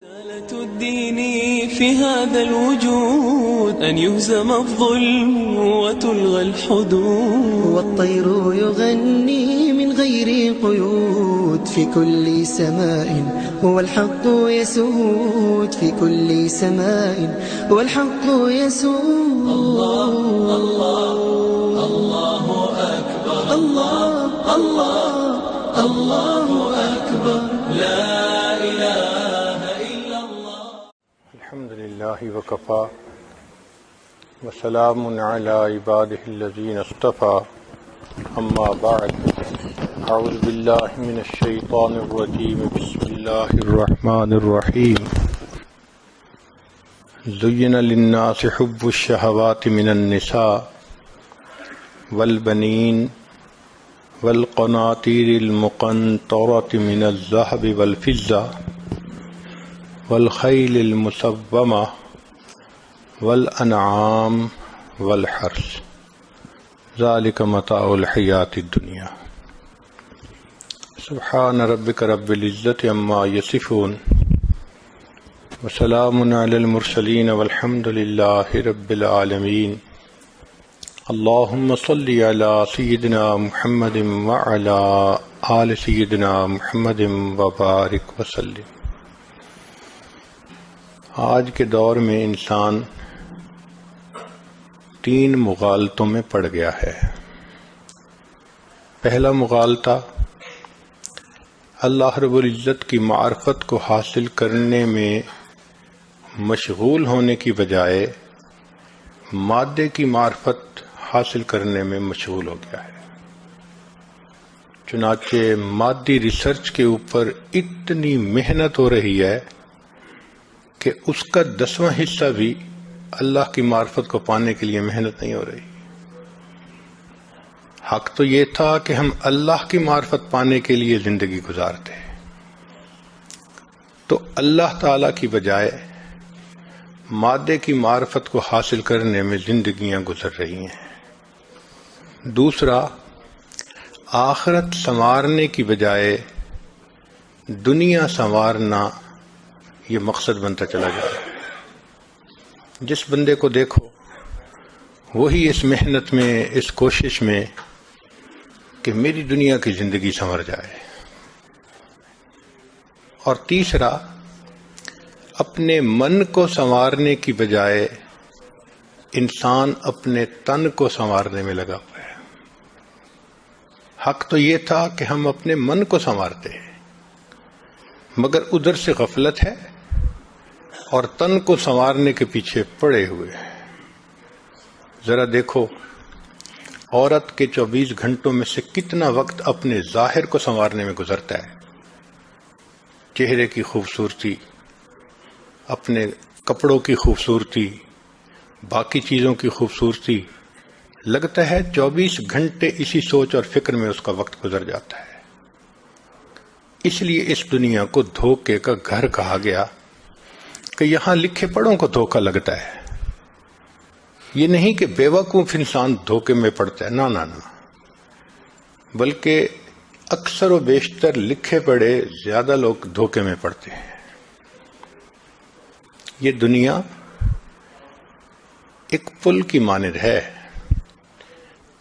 رسالة الدين في هذا الوجود أن يهزم الظلم وتلغى الحدود، والطير يغني من غير قيود في كل سماء، هو الحق يسود في كل سماء، هو الحق يسود. الله الله الله أكبر، الله الله الله أكبر، لا إله إلا الله. الحمد لله وكفى وسلام على عباده الذين اصطفى، أما بعد، أعوذ بالله من الشيطان الرجيم، بسم الله الرحمن الرحيم. زين للناس حب الشهوات من النساء والبنين والقناطير المقنطرة من الذهب والفضة والخيل المسومة والأنعام والحرث، ذلك متاع الحياة الدنيا. سبحان ربك رب العزة عما يصفون وسلام على المرسلين والحمد لله رب العالمين. اللهم صل على سيدنا محمد وعلى آل سيدنا محمد وبارك وسلم. آج کے دور میں انسان تین مغالطوں میں پڑ گیا ہے. پہلا مغالطہ اللہ رب العزت کی معرفت کو حاصل کرنے میں مشغول ہونے کی بجائے مادے کی معرفت حاصل کرنے میں مشغول ہو گیا ہے. چنانچہ مادی ریسرچ کے اوپر اتنی محنت ہو رہی ہے کہ اس کا 10واں حصہ بھی اللہ کی معرفت کو پانے کے لیے محنت نہیں ہو رہی. حق تو یہ تھا کہ ہم اللہ کی معرفت پانے کے لیے زندگی گزارتے، تو اللہ تعالی کی بجائے مادے کی معرفت کو حاصل کرنے میں زندگیاں گزر رہی ہیں. دوسرا، آخرت سنوارنے کی بجائے دنیا سنوارنا یہ مقصد بنتا چلا جا رہا ہے. جس بندے کو دیکھو وہی اس محنت میں، اس کوشش میں کہ میری دنیا کی زندگی سنور جائے. اور تیسرا، اپنے من کو سنوارنے کی بجائے انسان اپنے تن کو سنوارنے میں لگا ہوا ہے. حق تو یہ تھا کہ ہم اپنے من کو سنوارتے ہیں، مگر ادھر سے غفلت ہے اور تن کو سنوارنے کے پیچھے پڑے ہوئے ہیں. ذرا دیکھو، عورت کے 24 گھنٹوں میں سے کتنا وقت اپنے ظاہر کو سنوارنے میں گزرتا ہے. چہرے کی خوبصورتی، اپنے کپڑوں کی خوبصورتی، باقی چیزوں کی خوبصورتی، لگتا ہے 24 گھنٹے اسی سوچ اور فکر میں اس کا وقت گزر جاتا ہے. اس لیے اس دنیا کو دھوکے کا گھر کہا گیا کہ یہاں لکھے پڑھوں کو دھوکہ لگتا ہے. یہ نہیں کہ بے وقوف انسان دھوکے میں پڑتا ہے، نہ، بلکہ اکثر و بیشتر لکھے پڑھے زیادہ لوگ دھوکے میں پڑتے ہیں. یہ دنیا ایک پل کی مانند ہے.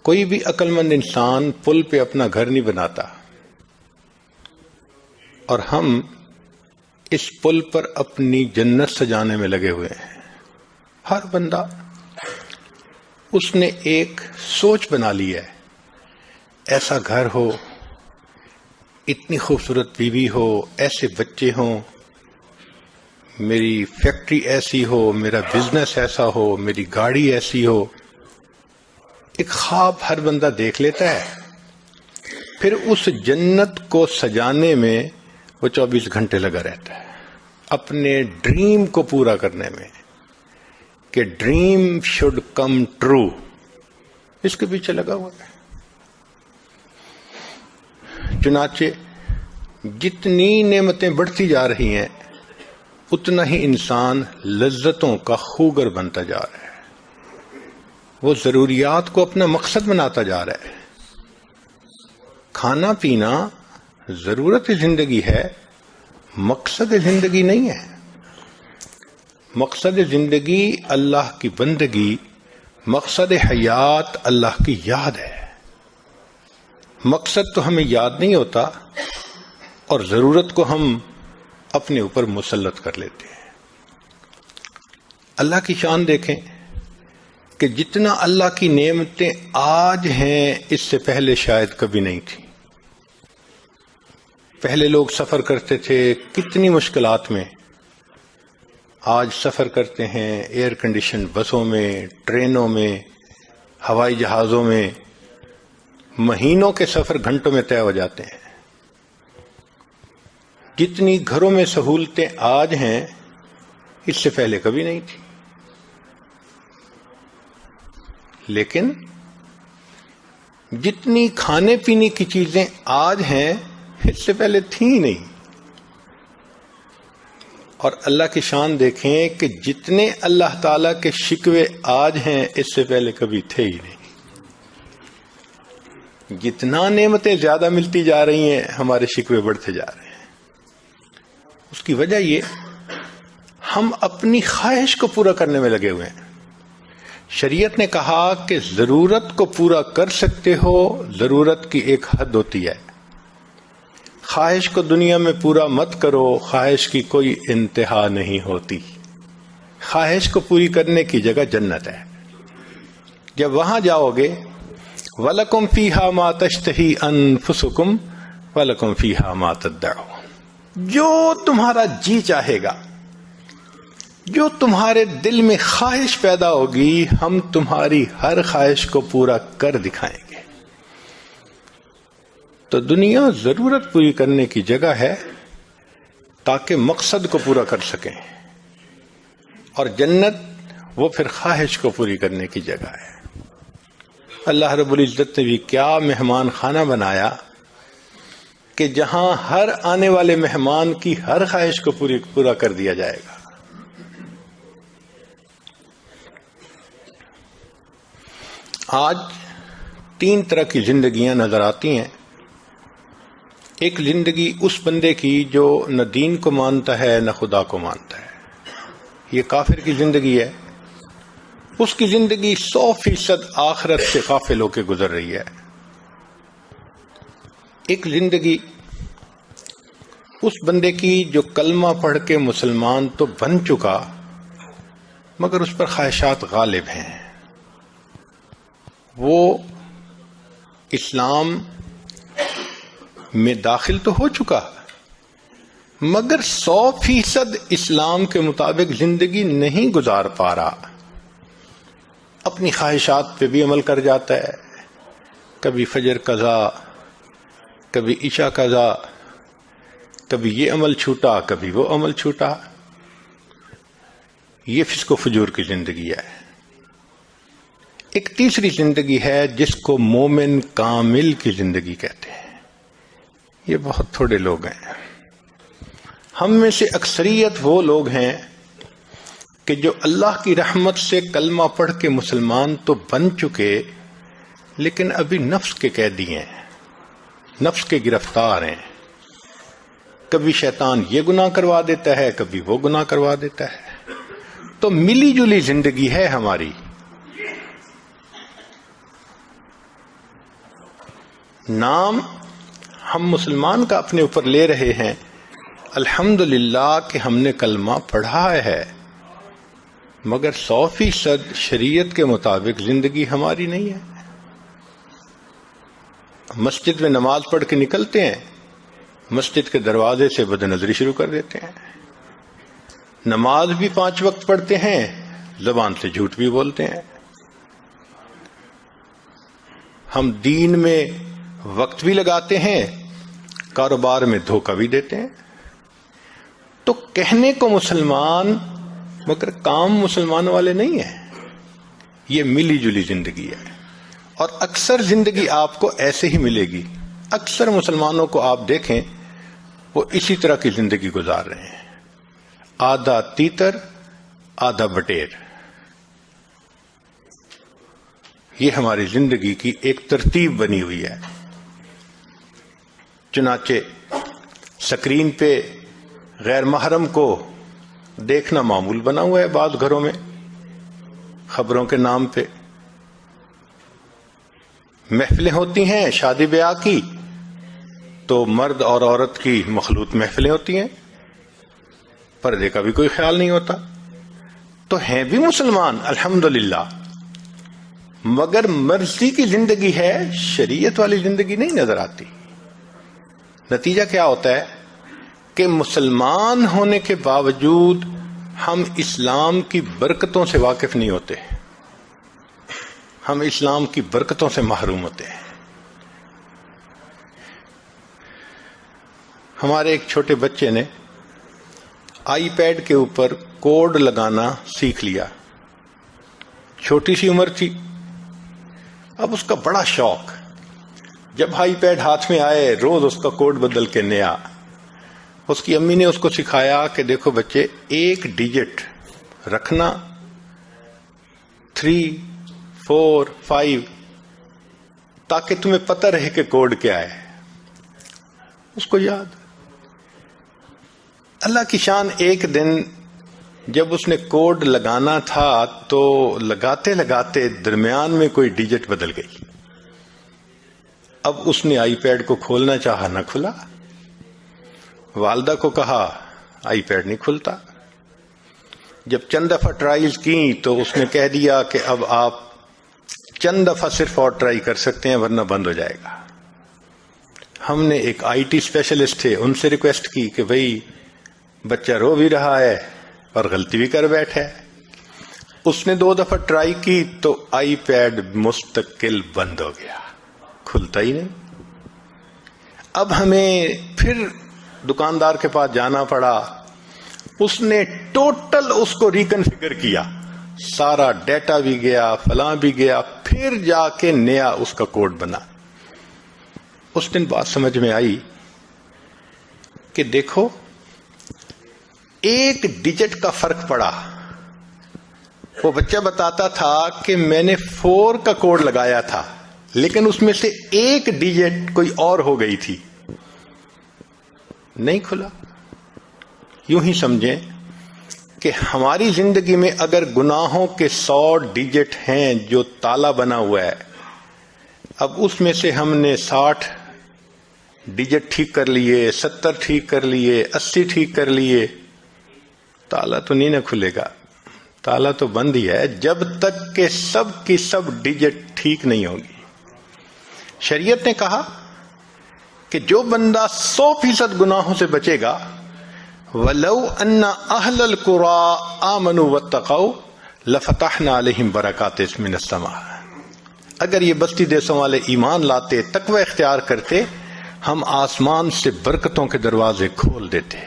کوئی بھی عقل مند انسان پل پہ اپنا گھر نہیں بناتا، اور ہم اس پل پر اپنی جنت سجانے میں لگے ہوئے ہیں. ہر بندہ اس نے ایک سوچ بنا لی ہے، ایسا گھر ہو، اتنی خوبصورت بیوی ہو، ایسے بچے ہوں، میری فیکٹری ایسی ہو، میرا بزنس ایسا ہو، میری گاڑی ایسی ہو. ایک خواب ہر بندہ دیکھ لیتا ہے، پھر اس جنت کو سجانے میں وہ 24 گھنٹے لگا رہتا ہے، اپنے ڈریم کو پورا کرنے میں، کہ ڈریم شوڈ کم ٹرو. اس کے پیچھے لگا ہوا ہے. چنانچہ جتنی نعمتیں بڑھتی جا رہی ہیں اتنا ہی انسان لذتوں کا خوگر بنتا جا رہا ہے. وہ ضروریات کو اپنا مقصد بناتا جا رہا ہے. کھانا پینا ضرورت زندگی ہے، مقصد زندگی نہیں ہے. مقصد زندگی اللہ کی بندگی، مقصد حیات اللہ کی یاد ہے۔ مقصد تو ہمیں یاد نہیں ہوتا اور ضرورت کو ہم اپنے اوپر مسلط کر لیتے ہیں۔ اللہ کی شان دیکھیں کہ جتنا اللہ کی نعمتیں آج ہیں اس سے پہلے شاید کبھی نہیں تھی۔ پہلے لوگ سفر کرتے تھے کتنی مشکلات میں، آج سفر کرتے ہیں ایئر کنڈیشن بسوں میں، ٹرینوں میں، ہوائی جہازوں میں، مہینوں کے سفر گھنٹوں میں طے ہو جاتے ہیں۔ جتنی گھروں میں سہولتیں آج ہیں اس سے پہلے کبھی نہیں تھی، لیکن جتنی کھانے پینے کی چیزیں آج ہیں اس سے پہلے تھیں نہیں۔ اور اللہ کی شان دیکھیں کہ جتنے اللہ تعالی کے شکوے آج ہیں اس سے پہلے کبھی تھے ہی نہیں۔ جتنا نعمتیں زیادہ ملتی جا رہی ہیں ہمارے شکوے بڑھتے جا رہے ہیں۔ اس کی وجہ یہ ہم اپنی خواہش کو پورا کرنے میں لگے ہوئے ہیں۔ شریعت نے کہا کہ ضرورت کو پورا کر سکتے ہو، ضرورت کی ایک حد ہوتی ہے، خواہش کو دنیا میں پورا مت کرو، خواہش کی کوئی انتہا نہیں ہوتی۔ خواہش کو پوری کرنے کی جگہ جنت ہے، جب وہاں جاؤ گے وَلَكُمْ فِيهَا مَا تَشْتَهِي أَنفُسُكُمْ وَلَكُمْ فِيهَا مَا تَدَّعُونَ، جو تمہارا جی چاہے گا، جو تمہارے دل میں خواہش پیدا ہوگی، ہم تمہاری ہر خواہش کو پورا کر دکھائیں گے۔ تو دنیا ضرورت پوری کرنے کی جگہ ہے تاکہ مقصد کو پورا کر سکیں، اور جنت وہ پھر خواہش کو پوری کرنے کی جگہ ہے۔ اللہ رب العزت نے بھی کیا مہمان خانہ بنایا کہ جہاں ہر آنے والے مہمان کی ہر خواہش کو پورا کر دیا جائے گا۔ آج 3 طرح کی زندگیاں نظر آتی ہیں۔ ایک زندگی اس بندے کی جو نہ دین کو مانتا ہے نہ خدا کو مانتا ہے، یہ کافر کی زندگی ہے۔ اس کی زندگی 100% آخرت سے غافل ہو کے گزر رہی ہے۔ ایک زندگی اس بندے کی جو کلمہ پڑھ کے مسلمان تو بن چکا مگر اس پر خواہشات غالب ہیں، وہ اسلام میں داخل تو ہو چکا مگر 100% اسلام کے مطابق زندگی نہیں گزار پا رہا، اپنی خواہشات پہ بھی عمل کر جاتا ہے، کبھی فجر قضا، کبھی عشاء قضا، کبھی یہ عمل چھوٹا کبھی وہ عمل چھوٹا۔ یہ فسق و فجور کی زندگی ہے۔ ایک تیسری زندگی ہے جس کو مومن کامل کی زندگی کہتے ہیں، یہ بہت تھوڑے لوگ ہیں۔ ہم میں سے اکثریت وہ لوگ ہیں کہ جو اللہ کی رحمت سے کلمہ پڑھ کے مسلمان تو بن چکے لیکن ابھی نفس کے قیدی ہیں، نفس کے گرفتار ہیں۔ کبھی شیطان یہ گناہ کروا دیتا ہے، کبھی وہ گناہ کروا دیتا ہے۔ تو ملی جلی زندگی ہے ہماری۔ نام ہم مسلمان کا اپنے اوپر لے رہے ہیں، الحمدللہ کہ ہم نے کلمہ پڑھا ہے، مگر 100% شریعت کے مطابق زندگی ہماری نہیں ہے۔ مسجد میں نماز پڑھ کے نکلتے ہیں، مسجد کے دروازے سے بد نظری شروع کر دیتے ہیں، نماز بھی 5 وقت پڑھتے ہیں، زبان سے جھوٹ بھی بولتے ہیں، ہم دین میں وقت بھی لگاتے ہیں، کاروبار میں دھوکہ بھی دیتے ہیں۔ تو کہنے کو مسلمان مگر کام مسلمان والے نہیں ہیں۔ یہ ملی جلی زندگی ہے، اور اکثر زندگی آپ کو ایسے ہی ملے گی۔ اکثر مسلمانوں کو آپ دیکھیں وہ اسی طرح کی زندگی گزار رہے ہیں، آدھا تیتر آدھا بٹیر۔ یہ ہماری زندگی کی ایک ترتیب بنی ہوئی ہے۔ چنانچہ سکرین پہ غیر محرم کو دیکھنا معمول بنا ہوا ہے بعض گھروں میں خبروں کے نام پہ. محفلیں ہوتی ہیں شادی بیاہ کی تو مرد اور عورت کی مخلوط محفلیں ہوتی ہیں, پردے کا بھی کوئی خیال نہیں ہوتا. تو ہیں بھی مسلمان الحمدللہ, مگر مرضی کی زندگی ہے, شریعت والی زندگی نہیں نظر آتی. نتیجہ کیا ہوتا ہے کہ مسلمان ہونے کے باوجود ہم اسلام کی برکتوں سے واقف نہیں ہوتے, ہم اسلام کی برکتوں سے محروم ہوتے ہیں. ہمارے ایک چھوٹے بچے نے آئی پیڈ کے اوپر کوڈ لگانا سیکھ لیا, چھوٹی سی عمر تھی. اب اس کا بڑا شوق, جب آئی پیڈ ہاتھ میں آئے روز اس کا کوڈ بدل کے نیا. اس کی امی نے اس کو سکھایا کہ دیکھو بچے, ایک ڈیجٹ رکھنا 3, 4, 5 تاکہ تمہیں پتہ رہے کہ کوڈ کیا ہے. اس کو یاد. اللہ کی شان, ایک دن جب اس نے کوڈ لگانا تھا تو لگاتے لگاتے درمیان میں کوئی ڈیجٹ بدل گئی. اب اس نے آئی پیڈ کو کھولنا چاہا, نہ کھلا. والدہ کو کہا آئی پیڈ نہیں کھلتا. جب چند دفعہ ٹرائیز کی تو اس نے کہہ دیا کہ اب آپ چند دفعہ صرف اور ٹرائی کر سکتے ہیں ورنہ بند ہو جائے گا. ہم نے ایک آئی ٹی اسپیشلسٹ تھے, ان سے ریکویسٹ کی کہ بھئی بچہ رو بھی رہا ہے اور غلطی بھی کر بیٹھا ہے. اس نے 2 دفعہ ٹرائی کی تو آئی پیڈ مستقل بند ہو گیا, کھلتا ہی نہیں. اب ہمیں پھر دکاندار کے پاس جانا پڑا. اس نے ٹوٹل اس کو ریکنفیگر کیا, سارا ڈیٹا بھی گیا, فلاں بھی گیا, پھر جا کے نیا اس کا کوڈ بنا. اس دن بات سمجھ میں آئی کہ دیکھو ایک ڈیجٹ کا فرق پڑا. وہ بچہ بتاتا تھا کہ میں نے 4 کا کوڈ لگایا تھا لیکن اس میں سے ایک ڈیجٹ کوئی اور ہو گئی تھی, نہیں کھلا. یوں ہی سمجھیں کہ ہماری زندگی میں اگر گناہوں کے 100 ڈیجٹ ہیں جو تالا بنا ہوا ہے, اب اس میں سے ہم نے 60 ڈیجٹ ٹھیک کر لیے, 70 ٹھیک کر لیے, 80 ٹھیک کر لیے, تالا تو نہیں نہ کھلے گا. تالا تو بند ہی ہے جب تک کہ سب کی سب ڈیجٹ ٹھیک نہیں ہوگی. شریعت نے کہا کہ جو بندہ 100% گناہوں سے بچے گا, وَلَوْ أَنَّ أَهْلَ الْقُرَىٰ آمَنُوا وَاتَّقَوْا لَفَتَحْنَا عَلَيْهِمْ بَرَكَاتٍ مِّنَ السَّمَاءِ. اگر یہ بستی دیسوں والے ایمان لاتے, تقوی اختیار کرتے, ہم آسمان سے برکتوں کے دروازے کھول دیتے.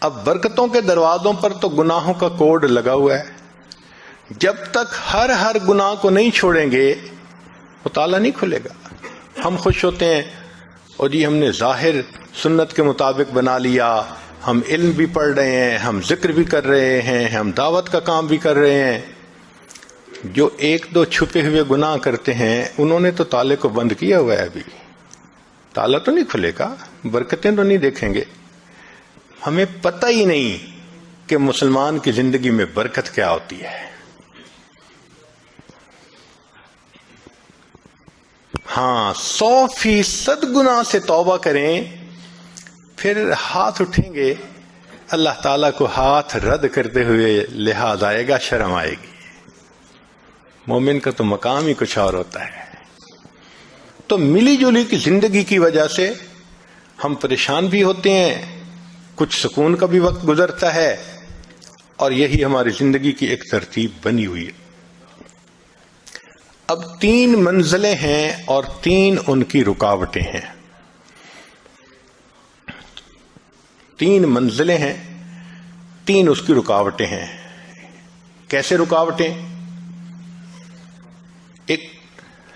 اب برکتوں کے دروازوں پر تو گناہوں کا کوڈ لگا ہوا ہے. جب تک ہر گناہ کو نہیں چھوڑیں گے وہ تالا نہیں کھلے گا. ہم خوش ہوتے ہیں اور جی ہم نے ظاہر سنت کے مطابق بنا لیا, ہم علم بھی پڑھ رہے ہیں, ہم ذکر بھی کر رہے ہیں, ہم دعوت کا کام بھی کر رہے ہیں. جو 1-2 چھپے ہوئے گناہ کرتے ہیں انہوں نے تو تالے کو بند کیا ہوا ہے, ابھی تالا تو نہیں کھلے گا, برکتیں تو نہیں دیکھیں گے. ہمیں پتہ ہی نہیں کہ مسلمان کی زندگی میں برکت کیا ہوتی ہے. ہاں 100% گناہ سے توبہ کریں, پھر ہاتھ اٹھیں گے, اللہ تعالیٰ کو ہاتھ رد کرتے ہوئے لحاظ آئے گا, شرم آئے گی. مومن کا تو مقام ہی کچھ اور ہوتا ہے. تو ملی جلی کی زندگی کی وجہ سے ہم پریشان بھی ہوتے ہیں, کچھ سکون کا بھی وقت گزرتا ہے, اور یہی ہماری زندگی کی ایک ترتیب بنی ہوئی ہے. اب 3 منزلیں ہیں اور 3 ان کی رکاوٹیں ہیں. 3 منزلیں ہیں, 3 اس کی رکاوٹیں ہیں. کیسے رکاوٹیں؟ ایک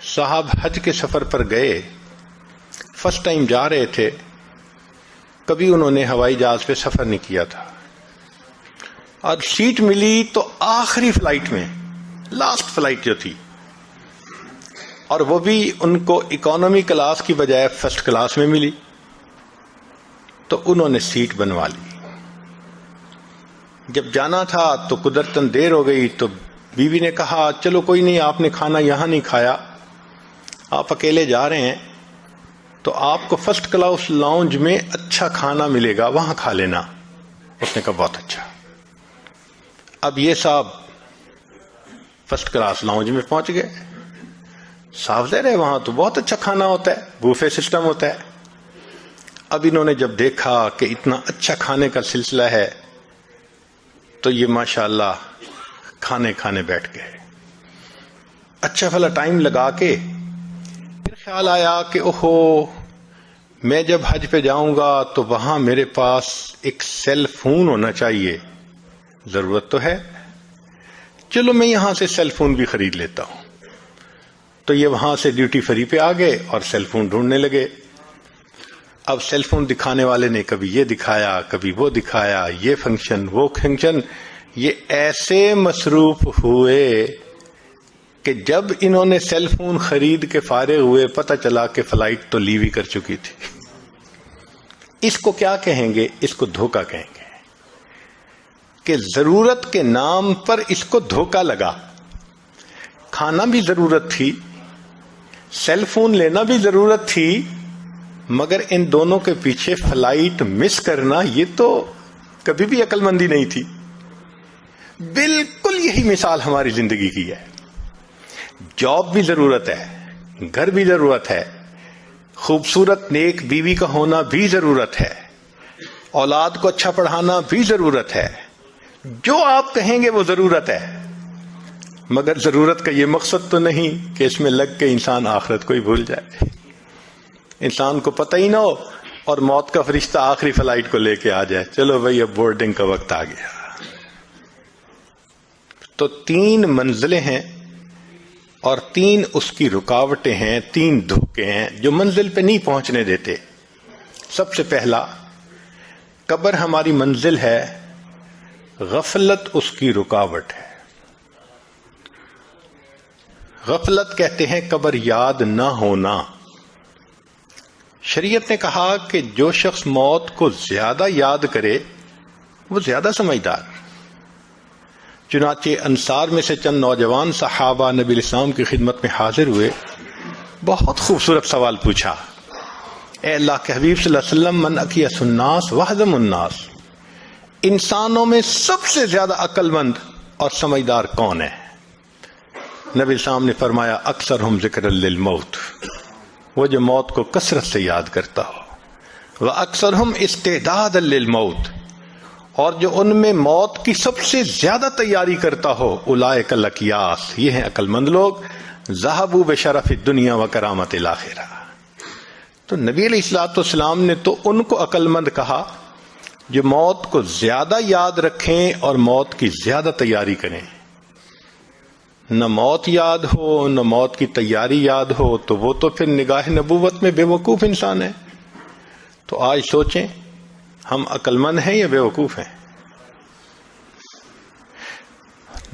صاحب حج کے سفر پر گئے, فرسٹ ٹائم جا رہے تھے, کبھی انہوں نے ہوائی جہاز پہ سفر نہیں کیا تھا, اور سیٹ ملی تو آخری فلائٹ میں, لاسٹ فلائٹ جو تھی, اور وہ بھی ان کو اکانومی کلاس کی بجائے فرسٹ کلاس میں ملی, تو انہوں نے سیٹ بنوا لی. جب جانا تھا تو قدرتاً دیر ہو گئی تو بیوی نے کہا چلو کوئی نہیں، آپ نے کھانا یہاں نہیں کھایا، آپ اکیلے جا رہے ہیں تو آپ کو فرسٹ کلاس لاؤنج میں اچھا کھانا ملے گا، وہاں کھا لینا۔ اس نے کہا بہت اچھا۔ اب یہ صاحب فرسٹ کلاس لاؤنج میں پہنچ گئے، صاف ظاہر ہے وہاں تو بہت اچھا کھانا ہوتا ہے، بوفے سسٹم ہوتا ہے۔ اب انہوں نے جب دیکھا کہ اتنا اچھا کھانے کا سلسلہ ہے تو یہ ماشاءاللہ کھانے بیٹھ گئے۔ اچھا بھلا ٹائم لگا کے پھر خیال آیا کہ اوہو میں جب حج پہ جاؤں گا تو وہاں میرے پاس ایک سیل فون ہونا چاہیے، ضرورت تو ہے، چلو میں یہاں سے سیل فون بھی خرید لیتا ہوں۔ تو یہ وہاں سے ڈیوٹی فری پہ آ گئے اور سیل فون ڈھونڈنے لگے۔ اب سیل فون دکھانے والے نے کبھی یہ دکھایا کبھی وہ دکھایا، یہ فنکشن وہ فنکشن، یہ ایسے مصروف ہوئے کہ جب انہوں نے سیل فون خرید کے فارغ ہوئے پتہ چلا کہ فلائٹ تو لیو ہی کر چکی تھی۔ اس کو کیا کہیں گے؟ اس کو دھوکہ کہیں گے کہ ضرورت کے نام پر اس کو دھوکہ لگا۔ کھانا بھی ضرورت تھی، سیل فون لینا بھی ضرورت تھی، مگر ان دونوں کے پیچھے فلائٹ مس کرنا یہ تو کبھی بھی عقل مندی نہیں تھی۔ بالکل یہی مثال ہماری زندگی کی ہے۔ جاب بھی ضرورت ہے، گھر بھی ضرورت ہے، خوبصورت نیک بیوی کا ہونا بھی ضرورت ہے، اولاد کو اچھا پڑھانا بھی ضرورت ہے، جو آپ کہیں گے وہ ضرورت ہے، مگر ضرورت کا یہ مقصد تو نہیں کہ اس میں لگ کے انسان آخرت کو ہی بھول جائے، انسان کو پتہ ہی نہ ہو اور موت کا فرشتہ آخری فلائٹ کو لے کے آ جائے، چلو بھائی اب بورڈنگ کا وقت آ گیا۔ تو 3 منزلیں ہیں اور 3 اس کی رکاوٹیں ہیں، 3 دھوکے ہیں جو منزل پہ نہیں پہنچنے دیتے۔ سب سے پہلا، قبر ہماری منزل ہے، غفلت اس کی رکاوٹ ہے۔ غفلت کہتے ہیں قبر یاد نہ ہونا۔ شریعت نے کہا کہ جو شخص موت کو زیادہ یاد کرے وہ زیادہ سمجھدار۔ چنانچہ انصار میں سے چند نوجوان صحابہ نبی الاسلام کی خدمت میں حاضر ہوئے، بہت خوبصورت سوال پوچھا، اے اللہ کے حبیب صلی اللہ علیہ وسلم، من اکیس الناس وحزم الناس، انسانوں میں سب سے زیادہ عقل مند اور سمجھدار کون ہے؟ نبی الاسلام نے فرمایا اکثرہم ذکر للموت، وہ جو موت کو کثرت سے یاد کرتا ہو، وَأَكْثَرْهُمْ اسْتِعْدَادًا لِلْمَوْتِ، اور جو ان میں موت کی سب سے زیادہ تیاری کرتا ہو، اولئک الاکیاس، یہ ہیں عقل مند لوگ، ذهبوا بشرف الدنیا وکرامت الاخرہ۔ تو نبی علیہ الصلوۃ والسلام نے تو ان کو عقل مند کہا جو موت کو زیادہ یاد رکھیں اور موت کی زیادہ تیاری کریں۔ نہ موت یاد ہو نہ موت کی تیاری یاد ہو تو وہ تو پھر نگاہ نبوت میں بے وقوف انسان ہے۔ تو آج سوچیں ہم عقل مند ہیں یا بے وقوف ہیں؟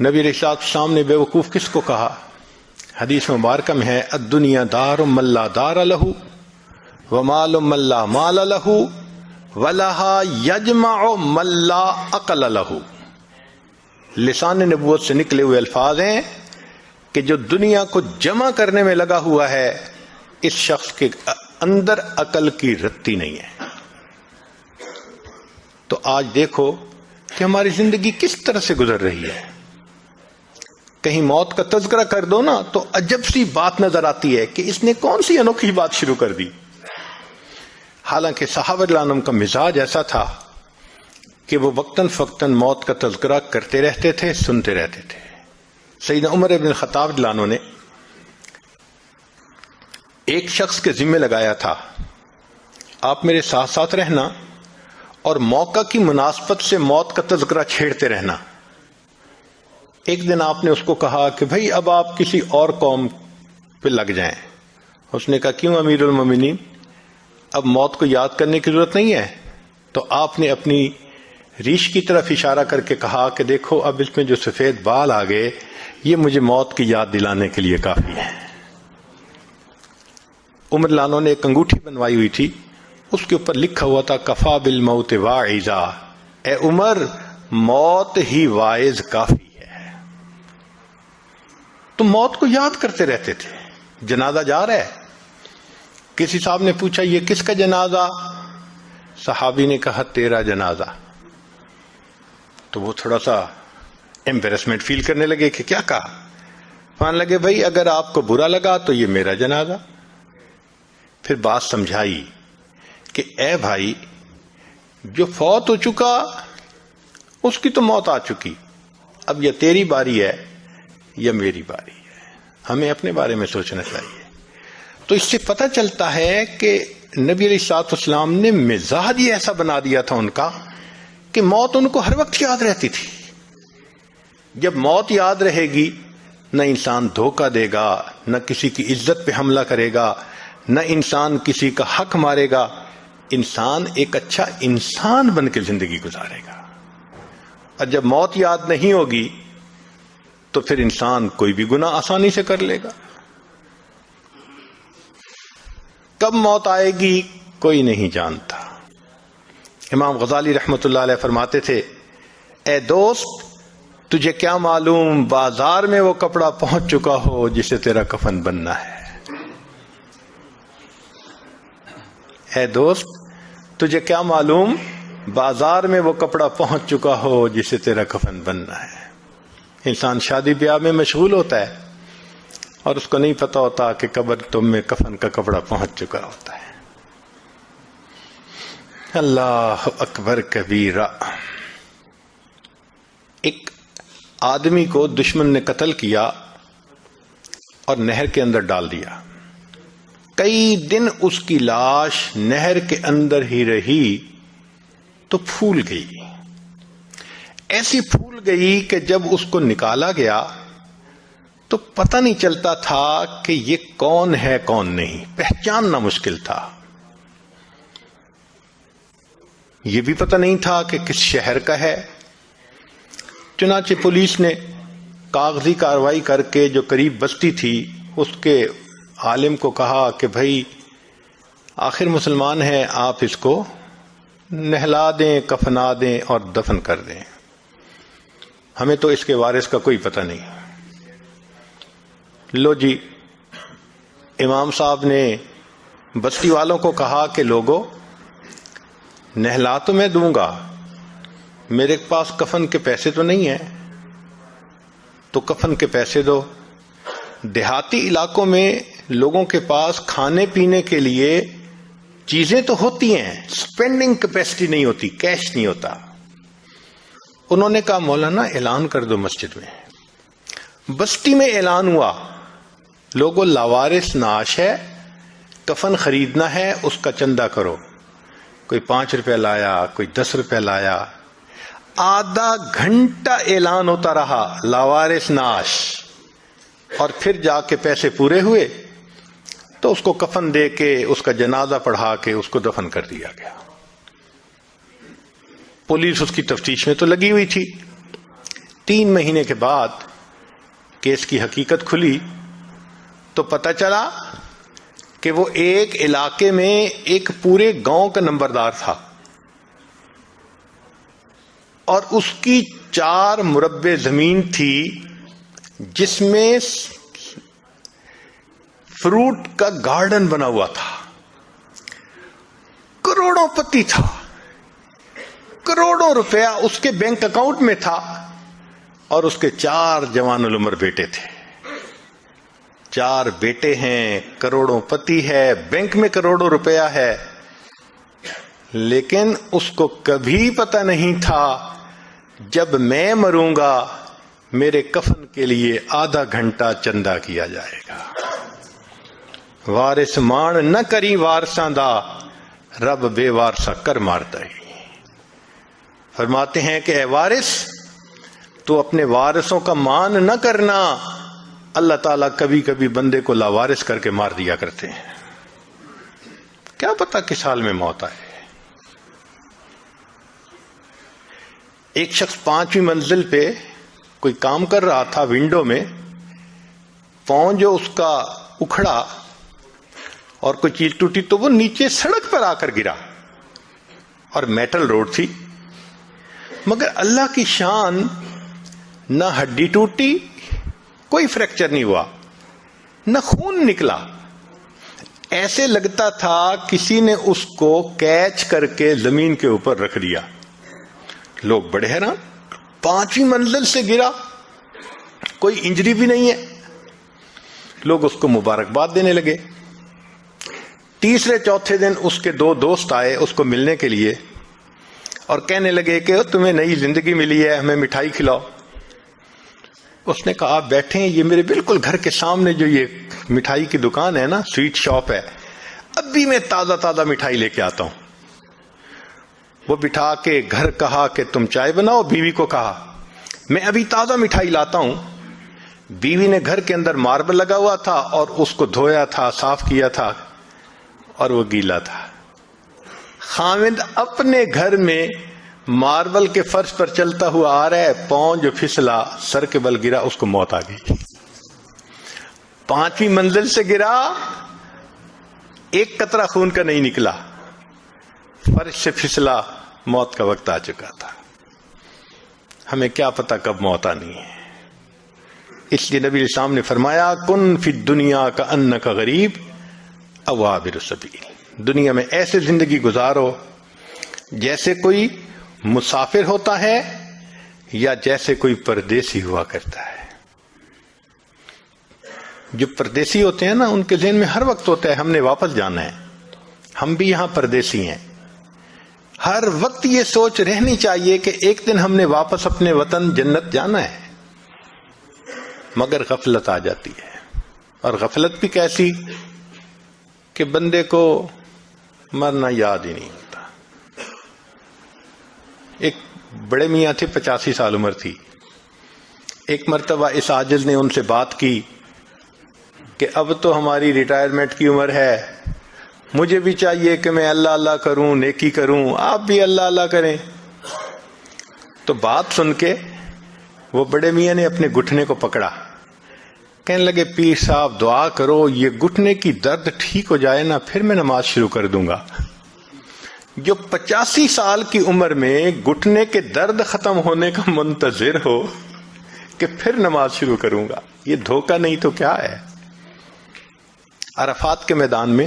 نبی علیہ السلام نے بے وقوف کس کو کہا؟ حدیث مبارکہ میں ہے الدنیا دار من لا دار لہ ومال من لا مال لہ ولہا یجمع من لا عقل لہ۔ لسان نبوت سے نکلے ہوئے الفاظ ہیں کہ جو دنیا کو جمع کرنے میں لگا ہوا ہے اس شخص کے اندر عقل کی رتی نہیں ہے۔ تو آج دیکھو کہ ہماری زندگی کس طرح سے گزر رہی ہے۔ کہیں موت کا تذکرہ کر دو نا تو عجب سی بات نظر آتی ہے کہ اس نے کون سی انوکھی بات شروع کر دی۔ حالانکہ صحابہ رضوان کا مزاج ایسا تھا کہ وہ وقتاً فوقتاً موت کا تذکرہ کرتے رہتے تھے، سنتے رہتے تھے۔ سیدنا عمر ابن الخطاب رضی اللہ عنہ نے ایک شخص کے ذمہ لگایا تھا آپ میرے ساتھ ساتھ رہنا اور موقع کی مناسبت سے موت کا تذکرہ چھیڑتے رہنا۔ ایک دن آپ نے اس کو کہا کہ بھئی اب آپ کسی اور قوم پہ لگ جائیں۔ اس نے کہا کیوں امیر المومنین، اب موت کو یاد کرنے کی ضرورت نہیں ہے؟ تو آپ نے اپنی ریش کی طرف اشارہ کر کے کہا کہ دیکھو اب اس میں جو سفید بال آ گئے یہ مجھے موت کی یاد دلانے کے لیے کافی ہے۔ عمر لانو نے ایک انگوٹھی بنوائی ہوئی تھی، اس کے اوپر لکھا ہوا تھا کفا بالموت واعظا، اے عمر موت ہی واعظ کافی ہے. تو موت کو یاد کرتے رہتے تھے. جنازہ جا رہا ہے, کسی صاحب نے پوچھا یہ کس کا جنازہ؟ صحابی نے کہا تیرا جنازہ. تو وہ تھوڑا سا ایمبیرسمنٹ فیل کرنے لگے کہ کیا کہا. مان لگے بھائی اگر آپ کو برا لگا تو یہ میرا جنازہ. پھر بات سمجھائی کہ اے بھائی جو فوت ہو چکا اس کی تو موت آ چکی, اب یہ تیری باری ہے یا میری باری ہے, ہمیں اپنے بارے میں سوچنا چاہیے. تو اس سے پتہ چلتا ہے کہ نبی علیہ الصلوۃ والسلام نے مزاج ہی ایسا بنا دیا تھا ان کا کہ موت ان کو ہر وقت یاد رہتی تھی. جب موت یاد رہے گی نہ انسان دھوکہ دے گا, نہ کسی کی عزت پہ حملہ کرے گا, نہ انسان کسی کا حق مارے گا. انسان ایک اچھا انسان بن کے زندگی گزارے گا. اور جب موت یاد نہیں ہوگی تو پھر انسان کوئی بھی گناہ آسانی سے کر لے گا. کب موت آئے گی کوئی نہیں جانتا. امام غزالی رحمۃ اللہ علیہ فرماتے تھے اے دوست تجھے کیا معلوم بازار میں وہ کپڑا پہنچ چکا ہو جسے تیرا کفن بننا ہے. اے دوست تجھے کیا معلوم بازار میں وہ کپڑا پہنچ چکا ہو جسے تیرا کفن بننا ہے. انسان شادی بیاہ میں مشغول ہوتا ہے اور اس کو نہیں پتا ہوتا کہ قبر تم میں کفن کا کپڑا پہنچ چکا ہوتا ہے. اللہ اکبر کبیرہ. ایک آدمی کو دشمن نے قتل کیا اور نہر کے اندر ڈال دیا. کئی دن اس کی لاش نہر کے اندر ہی رہی تو پھول گئی. ایسی پھول گئی کہ جب اس کو نکالا گیا تو پتہ نہیں چلتا تھا کہ یہ کون ہے کون نہیں, پہچاننا مشکل تھا. یہ بھی پتہ نہیں تھا کہ کس شہر کا ہے. چنانچہ پولیس نے کاغذی کارروائی کر کے جو قریب بستی تھی اس کے عالم کو کہا کہ بھائی آخر مسلمان ہے, آپ اس کو نہلا دیں, کفنا دیں اور دفن کر دیں, ہمیں تو اس کے وارث کا کوئی پتہ نہیں. لو جی, امام صاحب نے بستی والوں کو کہا کہ لوگوں نہلا تو میں دوں گا, میرے پاس کفن کے پیسے تو نہیں ہیں, تو کفن کے پیسے دو. دیہاتی علاقوں میں لوگوں کے پاس کھانے پینے کے لیے چیزیں تو ہوتی ہیں, سپینڈنگ کیپیسٹی نہیں ہوتی, کیش نہیں ہوتا. انہوں نے کہا مولانا اعلان کر دو مسجد میں. بستی میں اعلان ہوا, لوگوں لاوارث نعش ہے, کفن خریدنا ہے, اس کا چندہ کرو. کوئی 5 روپے لایا, کوئی 10 روپے لایا. آدھا گھنٹہ اعلان ہوتا رہا لاوارث نعش, اور پھر جا کے پیسے پورے ہوئے تو اس کو کفن دے کے اس کا جنازہ پڑھا کے اس کو دفن کر دیا گیا. پولیس اس کی تفتیش میں تو لگی ہوئی تھی. 3 مہینے کے بعد کیس کی حقیقت کھلی تو پتہ چلا کہ وہ ایک علاقے میں ایک پورے گاؤں کا نمبردار تھا اور اس کی 4 مربع زمین تھی جس میں فروٹ کا گارڈن بنا ہوا تھا. کروڑوں پتی تھا, کروڑوں روپیہ اس کے بینک اکاؤنٹ میں تھا, اور اس کے 4 جوان العمر بیٹے تھے. 4 بیٹے ہیں, کروڑوں پتی ہے, بینک میں کروڑوں روپیہ ہے, لیکن اس کو کبھی پتہ نہیں تھا جب میں مروں گا میرے کفن کے لیے آدھا گھنٹہ چندہ کیا جائے گا. وارث مان نہ کری وارثاں دا, رب بے وارثا کر مارتا ہی. فرماتے ہیں کہ اے وارث تو اپنے وارثوں کا مان نہ کرنا, اللہ تعالیٰ کبھی کبھی بندے کو لاوارث کر کے مار دیا کرتے ہیں. کیا پتا کس حال میں موت آئے. ایک شخص 5ویں منزل پہ کوئی کام کر رہا تھا, ونڈو میں پاؤں جو اس کا اکھڑا اور کوئی چیز ٹوٹی تو وہ نیچے سڑک پر آ کر گرا, اور میٹل روڈ تھی. مگر اللہ کی شان، نہ ہڈی ٹوٹی، کوئی فریکچر نہیں ہوا، نہ خون نکلا، ایسے لگتا تھا کسی نے اس کو کیچ کر کے زمین کے اوپر رکھ دیا۔ لوگ بڑے حیران، 5ویں منزل سے گرا، کوئی انجری بھی نہیں ہے۔ لوگ اس کو مبارکباد دینے لگے۔ تیسرے چوتھے دن اس کے 2 دوست آئے اس کو ملنے کے لیے اور کہنے لگے کہ تمہیں نئی زندگی ملی ہے، ہمیں مٹھائی کھلاؤ۔ اس نے کہا آپ بیٹھیں، یہ میرے بالکل گھر کے سامنے جو یہ مٹھائی کی دکان ہے نا، سویٹ شاپ ہے، ابھی میں تازہ تازہ مٹھائی لے کے آتا ہوں۔ وہ بٹھا کے گھر کہا کہ تم چائے بناؤ، بیوی کو کہا میں ابھی تازہ مٹھائی لاتا ہوں۔ بیوی نے گھر کے اندر ماربل لگا ہوا تھا اور اس کو دھویا تھا، صاف کیا تھا، اور وہ گیلا تھا۔ خاوند اپنے گھر میں ماربل کے فرش پر چلتا ہوا آ رہا ہے، پاؤں جو پھسلا، سر کے بل گرا، اس کو موت آ گئی۔ 5ویں منزل سے گرا، ایک قطرہ خون کا نہیں نکلا، فرش سے پھسلا، موت کا وقت آ چکا تھا۔ ہمیں کیا پتا کب موت آنی ہے، اس لیے نبی اسلام نے فرمایا کن فی الدنیا کأنک غریب او عابر السبیل، دنیا میں ایسے زندگی گزارو جیسے کوئی مسافر ہوتا ہے یا جیسے کوئی پردیسی ہوا کرتا ہے۔ جو پردیسی ہوتے ہیں نا، ان کے ذہن میں ہر وقت ہوتا ہے ہم نے واپس جانا ہے، ہم بھی یہاں پردیسی ہیں۔ ہر وقت یہ سوچ رہنی چاہیے کہ ایک دن ہم نے واپس اپنے وطن جنت جانا ہے، مگر غفلت آ جاتی ہے، اور غفلت بھی کیسی کہ بندے کو مرنا یاد ہی نہیں ہوتا۔ ایک بڑے میاں تھے، 85 سال عمر تھی۔ ایک مرتبہ اس عاجز نے ان سے بات کی کہ اب تو ہماری ریٹائرمنٹ کی عمر ہے، مجھے بھی چاہیے کہ میں اللہ اللہ کروں، نیکی کروں، آپ بھی اللہ اللہ کریں۔ تو بات سن کے وہ بڑے میاں نے اپنے گھٹنے کو پکڑا، کہنے لگے پیر صاحب دعا کرو یہ گھٹنے کی درد ٹھیک ہو جائے نا، پھر میں نماز شروع کر دوں گا۔ جو 85 سال کی عمر میں گھٹنے کے درد ختم ہونے کا منتظر ہو کہ پھر نماز شروع کروں گا، یہ دھوکہ نہیں تو کیا ہے۔ عرفات کے میدان میں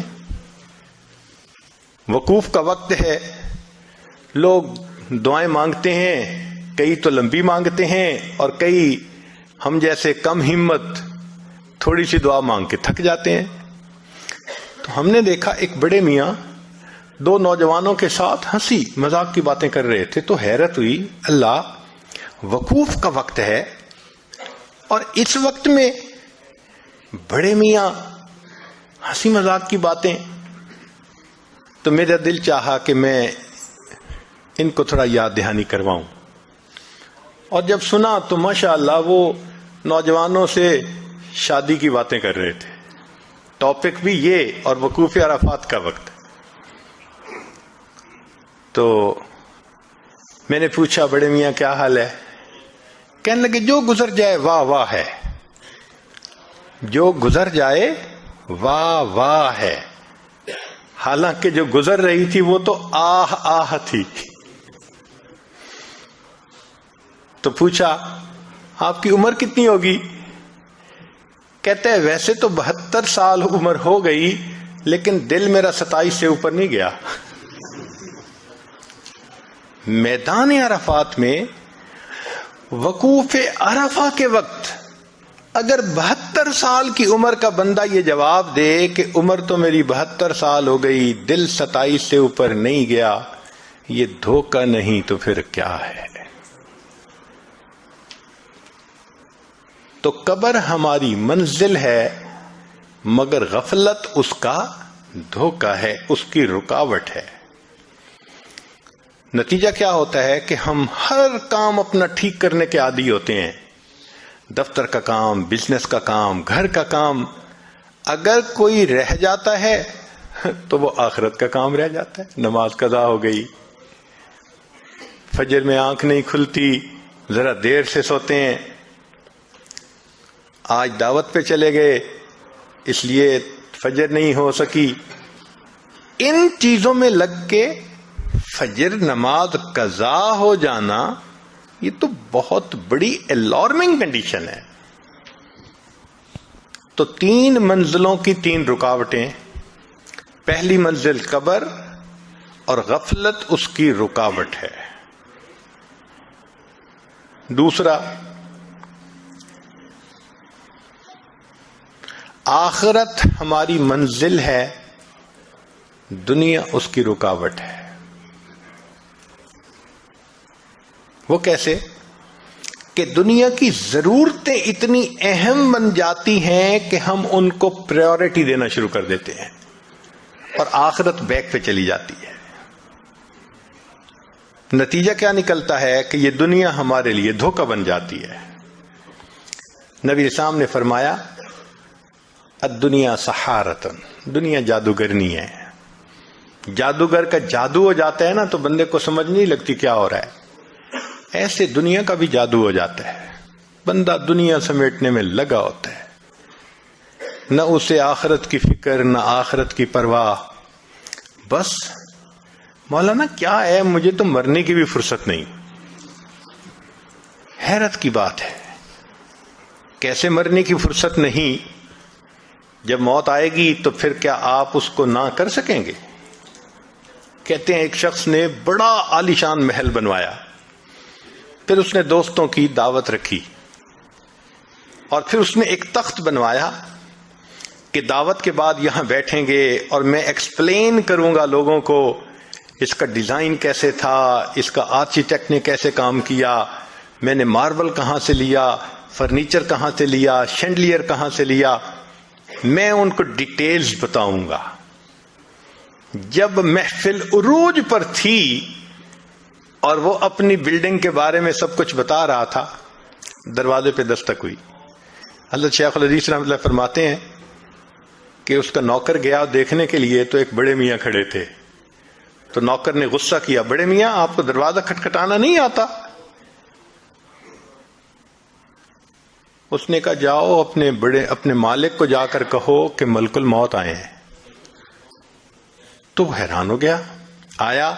وقوف کا وقت ہے، لوگ دعائیں مانگتے ہیں، کئی تو لمبی مانگتے ہیں اور کئی ہم جیسے کم ہمت تھوڑی سی دعا مانگ کے تھک جاتے ہیں۔ تو ہم نے دیکھا ایک بڑے میاں 2 نوجوانوں کے ساتھ ہنسی مذاق کی باتیں کر رہے تھے، تو حیرت ہوئی، اللہ وقوف کا وقت ہے اور اس وقت میں بڑے میاں ہنسی مذاق کی باتیں۔ تو میرا دل چاہا کہ میں ان کو تھوڑا یاد دہانی کرواؤں، اور جب سنا تو ماشاءاللہ وہ نوجوانوں سے شادی کی باتیں کر رہے تھے، ٹاپک بھی یہ اور وقوف عرفات کا وقت۔ تو میں نے پوچھا بڑے میاں کیا حال ہے؟ کہنے لگے جو گزر جائے واہ واہ ہے، جو گزر جائے واہ واہ ہے۔ حالانکہ جو گزر رہی تھی وہ تو آہ آہ تھی۔ تو پوچھا آپ کی عمر کتنی ہوگی؟ کہتے ہیں ویسے تو 72 سال عمر ہو گئی، لیکن دل میرا 27 سے اوپر نہیں گیا۔ میدان عرفات میں وقوف عرفہ کے وقت اگر 72 سال کی عمر کا بندہ یہ جواب دے کہ عمر تو میری 72 سال ہو گئی، دل 27 سے اوپر نہیں گیا، یہ دھوکہ نہیں تو پھر کیا ہے؟ تو قبر ہماری منزل ہے، مگر غفلت اس کا دھوکہ ہے، اس کی رکاوٹ ہے۔ نتیجہ کیا ہوتا ہے کہ ہم ہر کام اپنا ٹھیک کرنے کے عادی ہوتے ہیں، دفتر کا کام، بزنس کا کام، گھر کا کام۔ اگر کوئی رہ جاتا ہے تو وہ آخرت کا کام رہ جاتا ہے۔ نماز قضا ہو گئی، فجر میں آنکھ نہیں کھلتی، ذرا دیر سے سوتے ہیں، آج دعوت پہ چلے گئے اس لیے فجر نہیں ہو سکی۔ ان چیزوں میں لگ کے فجر نماز قضا ہو جانا یہ تو بہت بڑی الارمنگ کنڈیشن ہے. تو 3 منزلوں کی 3 رکاوٹیں. پہلی منزل قبر اور غفلت اس کی رکاوٹ ہے. دوسرا آخرت ہماری منزل ہے، دنیا اس کی رکاوٹ ہے. وہ کیسے؟ کہ دنیا کی ضرورتیں اتنی اہم بن جاتی ہیں کہ ہم ان کو پریورٹی دینا شروع کر دیتے ہیں اور آخرت بیک پہ چلی جاتی ہے. نتیجہ کیا نکلتا ہے کہ یہ دنیا ہمارے لیے دھوکہ بن جاتی ہے. نبی اسلام نے فرمایا الدنیا سحارتن، دنیا جادوگرنی ہے. جادوگر کا جادو ہو جاتا ہے نا تو بندے کو سمجھ نہیں لگتی کیا ہو رہا ہے. ایسے دنیا کا بھی جادو ہو جاتا ہے. بندہ دنیا سمیٹنے میں لگا ہوتا ہے، نہ اسے آخرت کی فکر نہ آخرت کی پرواہ. بس مولانا کیا ہے، مجھے تو مرنے کی بھی فرصت نہیں. حیرت کی بات ہے. کیسے مرنے کی فرصت نہیں؟ جب موت آئے گی تو پھر کیا آپ اس کو نہ کر سکیں گے؟ کہتے ہیں ایک شخص نے بڑا عالیشان محل بنوایا، پھر اس نے دوستوں کی دعوت رکھی اور پھر اس نے ایک تخت بنوایا کہ دعوت کے بعد یہاں بیٹھیں گے اور میں ایکسپلین کروں گا لوگوں کو اس کا ڈیزائن کیسے تھا، اس کا آرکیٹیکٹ نے کیسے کام کیا، میں نے ماربل کہاں سے لیا، فرنیچر کہاں سے لیا، شینڈلیئر کہاں سے لیا، میں ان کو ڈیٹیلز بتاؤں گا. جب محفل عروج پر تھی اور وہ اپنی بلڈنگ کے بارے میں سب کچھ بتا رہا تھا، دروازے پہ دستک ہوئی. حضرت شیخ الحدیث رحمۃ اللہ فرماتے ہیں کہ اس کا نوکر گیا دیکھنے کے لیے تو ایک بڑے میاں کھڑے تھے. تو نوکر نے غصہ کیا، بڑے میاں آپ کو دروازہ کھٹکھٹانا نہیں آتا؟ اس نے کہا جاؤ اپنے مالک کو جا کر کہو کہ ملک الموت آئے ہیں. تو وہ حیران ہو گیا، آیا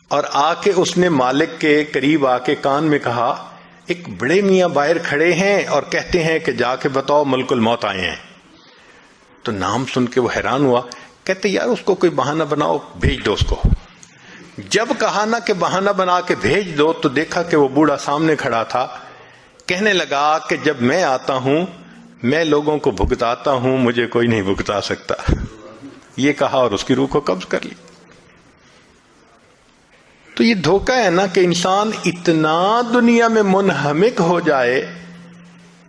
اور آ کے اس نے مالک کے قریب آ کے کان میں کہا ایک بڑے میاں باہر کھڑے ہیں اور کہتے ہیں کہ جا کے بتاؤ ملک الموت آئے ہیں. تو نام سن کے وہ حیران ہوا، کہتے یار اس کو کوئی بہانہ بناؤ، بھیج دو اس کو. جب کہا نا کہ بہانہ بنا کے بھیج دو تو دیکھا کہ وہ بوڑھا سامنے کھڑا تھا. کہنے لگا کہ جب میں آتا ہوں میں لوگوں کو بھگتاتا ہوں، مجھے کوئی نہیں بھگتا سکتا. یہ کہا اور اس کی روح کو قبض کر لی. تو یہ دھوکہ ہے نا کہ انسان اتنا دنیا میں منہمک ہو جائے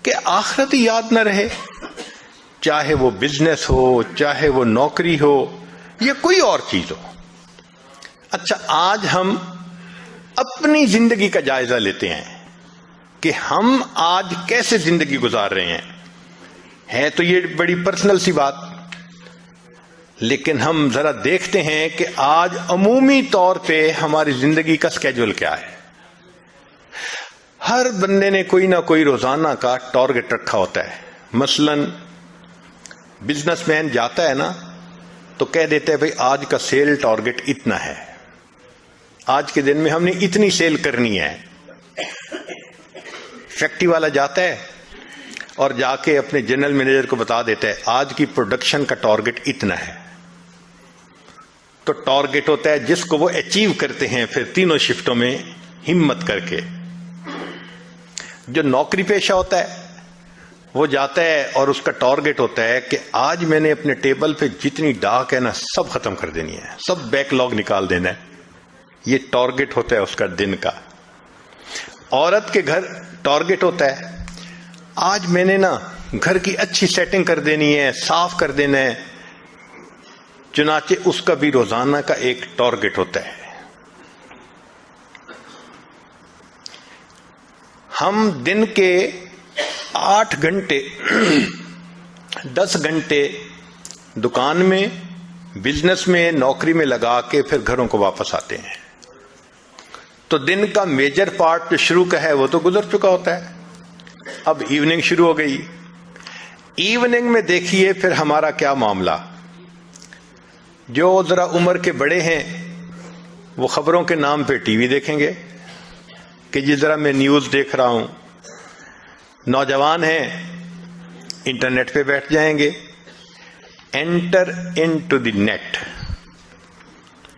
کہ آخرت یاد نہ رہے، چاہے وہ بزنس ہو، چاہے وہ نوکری ہو یا کوئی اور چیز ہو. اچھا آج ہم اپنی زندگی کا جائزہ لیتے ہیں کہ ہم آج کیسے زندگی گزار رہے ہیں. ہے تو یہ بڑی پرسنل سی بات، لیکن ہم ذرا دیکھتے ہیں کہ آج عمومی طور پہ ہماری زندگی کا سکیجول کیا ہے. ہر بندے نے کوئی نہ کوئی روزانہ کا ٹارگٹ رکھا ہوتا ہے. مثلا بزنس مین جاتا ہے نا تو کہہ دیتا ہے بھئی آج کا سیل ٹارگٹ اتنا ہے، آج کے دن میں ہم نے اتنی سیل کرنی ہے. فیکٹری والا جاتا ہے اور جا کے اپنے جنرل مینیجر کو بتا دیتا ہے آج کی پروڈکشن کا ٹارگٹ اتنا ہے. تو ٹارگٹ ہوتا ہے جس کو وہ اچیو کرتے ہیں پھر تینوں شفٹوں میں ہمت کر کے. جو نوکری پیشہ ہوتا ہے وہ جاتا ہے اور اس کا ٹارگٹ ہوتا ہے کہ آج میں نے اپنے ٹیبل پہ جتنی ڈاک ہے نا سب ختم کر دینی ہے، سب بیک لاگ نکال دینا ہے. یہ ٹارگٹ ہوتا ہے اس کا دن کا. عورت کے گھر ٹارگٹ ہوتا ہے آج میں نے نا گھر کی اچھی سیٹنگ کر دینی ہے، صاف کر دینا ہے. چنانچہ اس کا بھی روزانہ کا ایک ٹارگٹ ہوتا ہے. ہم دن کے 8 گھنٹے 10 گھنٹے دکان میں، بزنس میں، نوکری میں لگا کے پھر گھروں کو واپس آتے ہیں. تو دن کا میجر پارٹ جو شروع کا ہے وہ تو گزر چکا ہوتا ہے. اب ایوننگ شروع ہو گئی. ایوننگ میں دیکھیے پھر ہمارا کیا معاملہ. جو ذرا عمر کے بڑے ہیں وہ خبروں کے نام پہ ٹی وی دیکھیں گے، کہ جس طرح میں نیوز دیکھ رہا ہوں، نوجوان ہیں انٹرنیٹ پہ بیٹھ جائیں گے، انٹر انٹو دی نیٹ،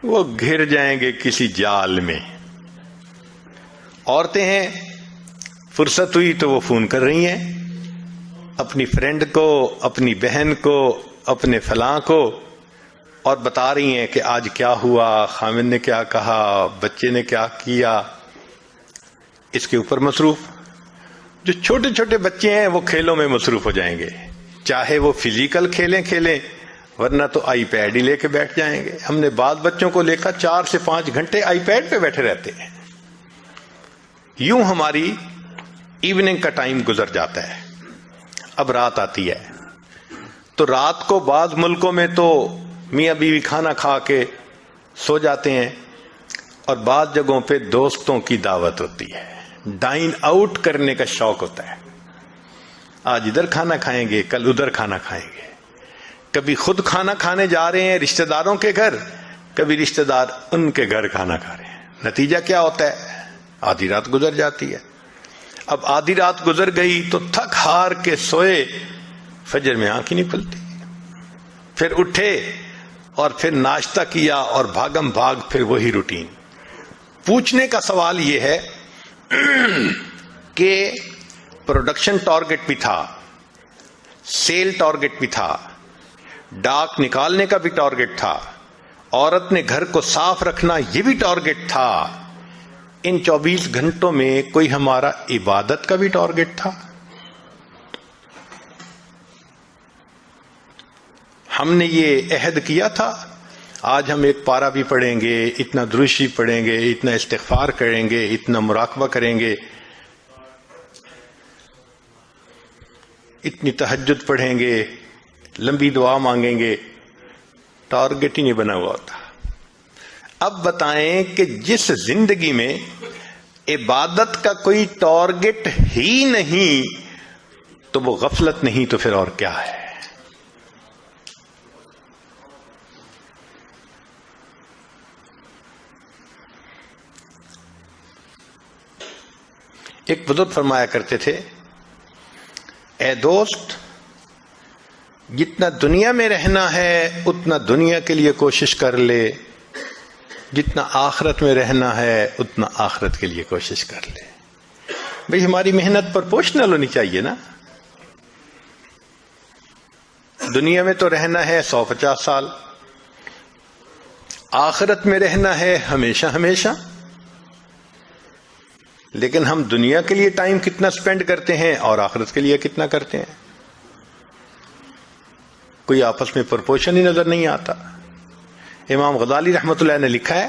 وہ گھر جائیں گے کسی جال میں۔ عورتیں ہیں، فرصت ہوئی تو وہ فون کر رہی ہیں اپنی فرینڈ کو، اپنی بہن کو، اپنے فلاں کو، اور بتا رہی ہیں کہ آج کیا ہوا، خامن نے کیا کہا، بچے نے کیا کیا۔ اس کے اوپر مصروف۔ جو چھوٹے چھوٹے بچے ہیں وہ کھیلوں میں مصروف ہو جائیں گے، چاہے وہ فزیکل کھیلیں ورنہ تو آئی پیڈ ہی لے کے بیٹھ جائیں گے۔ ہم نے بعض بچوں کو دیکھا 4 سے 5 گھنٹے آئی پیڈ پہ بیٹھے رہتے ہیں۔ یوں ہماری ایوننگ کا ٹائم گزر جاتا ہے۔ اب رات آتی ہے تو رات کو بعض ملکوں میں تو میاں بیوی کھانا کھا کے سو جاتے ہیں، اور بعض جگہوں پہ دوستوں کی دعوت ہوتی ہے، ڈائن آؤٹ کرنے کا شوق ہوتا ہے۔ آج ادھر کھانا کھائیں گے، کل ادھر کھانا کھائیں گے، کبھی خود کھانا کھانے جا رہے ہیں رشتہ داروں کے گھر، کبھی رشتہ دار ان کے گھر کھانا کھا رہے ہیں۔ نتیجہ کیا ہوتا ہے؟ آدھی رات گزر جاتی ہے۔ اب آدھی رات گزر گئی تو تھک ہار کے سوئے، فجر میں آنکھ ہی نہیں کھلتی، پھر اٹھے اور پھر ناشتہ کیا اور بھاگم بھاگ پھر وہی روٹین۔ پوچھنے کا سوال یہ ہے کہ پروڈکشن ٹارگٹ بھی تھا، سیل ٹارگٹ بھی تھا، ڈاک نکالنے کا بھی ٹارگٹ تھا، عورت نے گھر کو صاف رکھنا یہ بھی ٹارگٹ تھا۔ ان 24 گھنٹوں میں کوئی ہمارا عبادت کا بھی ٹارگٹ تھا؟ ہم نے یہ عہد کیا تھا آج ہم ایک پارہ بھی پڑھیں گے، اتنا درود شریف پڑھیں گے، اتنا استغفار کریں گے، اتنا مراقبہ کریں گے، اتنی تہجد پڑھیں گے، لمبی دعا مانگیں گے؟ ٹارگٹ ہی نہیں بنا ہوا ہوتا۔ اب بتائیں کہ جس زندگی میں عبادت کا کوئی ٹارگٹ ہی نہیں تو وہ غفلت نہیں تو پھر اور کیا ہے؟ ایک بزرگ فرمایا کرتے تھے، اے دوست، جتنا دنیا میں رہنا ہے اتنا دنیا کے لیے کوشش کر لے، جتنا آخرت میں رہنا ہے اتنا آخرت کے لیے کوشش کر لے۔ بھئی ہماری محنت پروپورشنل ہونی چاہیے نا۔ دنیا میں تو رہنا ہے 150 سال، آخرت میں رہنا ہے ہمیشہ ہمیشہ، لیکن ہم دنیا کے لیے ٹائم کتنا سپینڈ کرتے ہیں اور آخرت کے لیے کتنا کرتے ہیں؟ کوئی آپس میں پرپورشن ہی نظر نہیں آتا۔ امام غزالی رحمۃ اللہ نے لکھا ہے،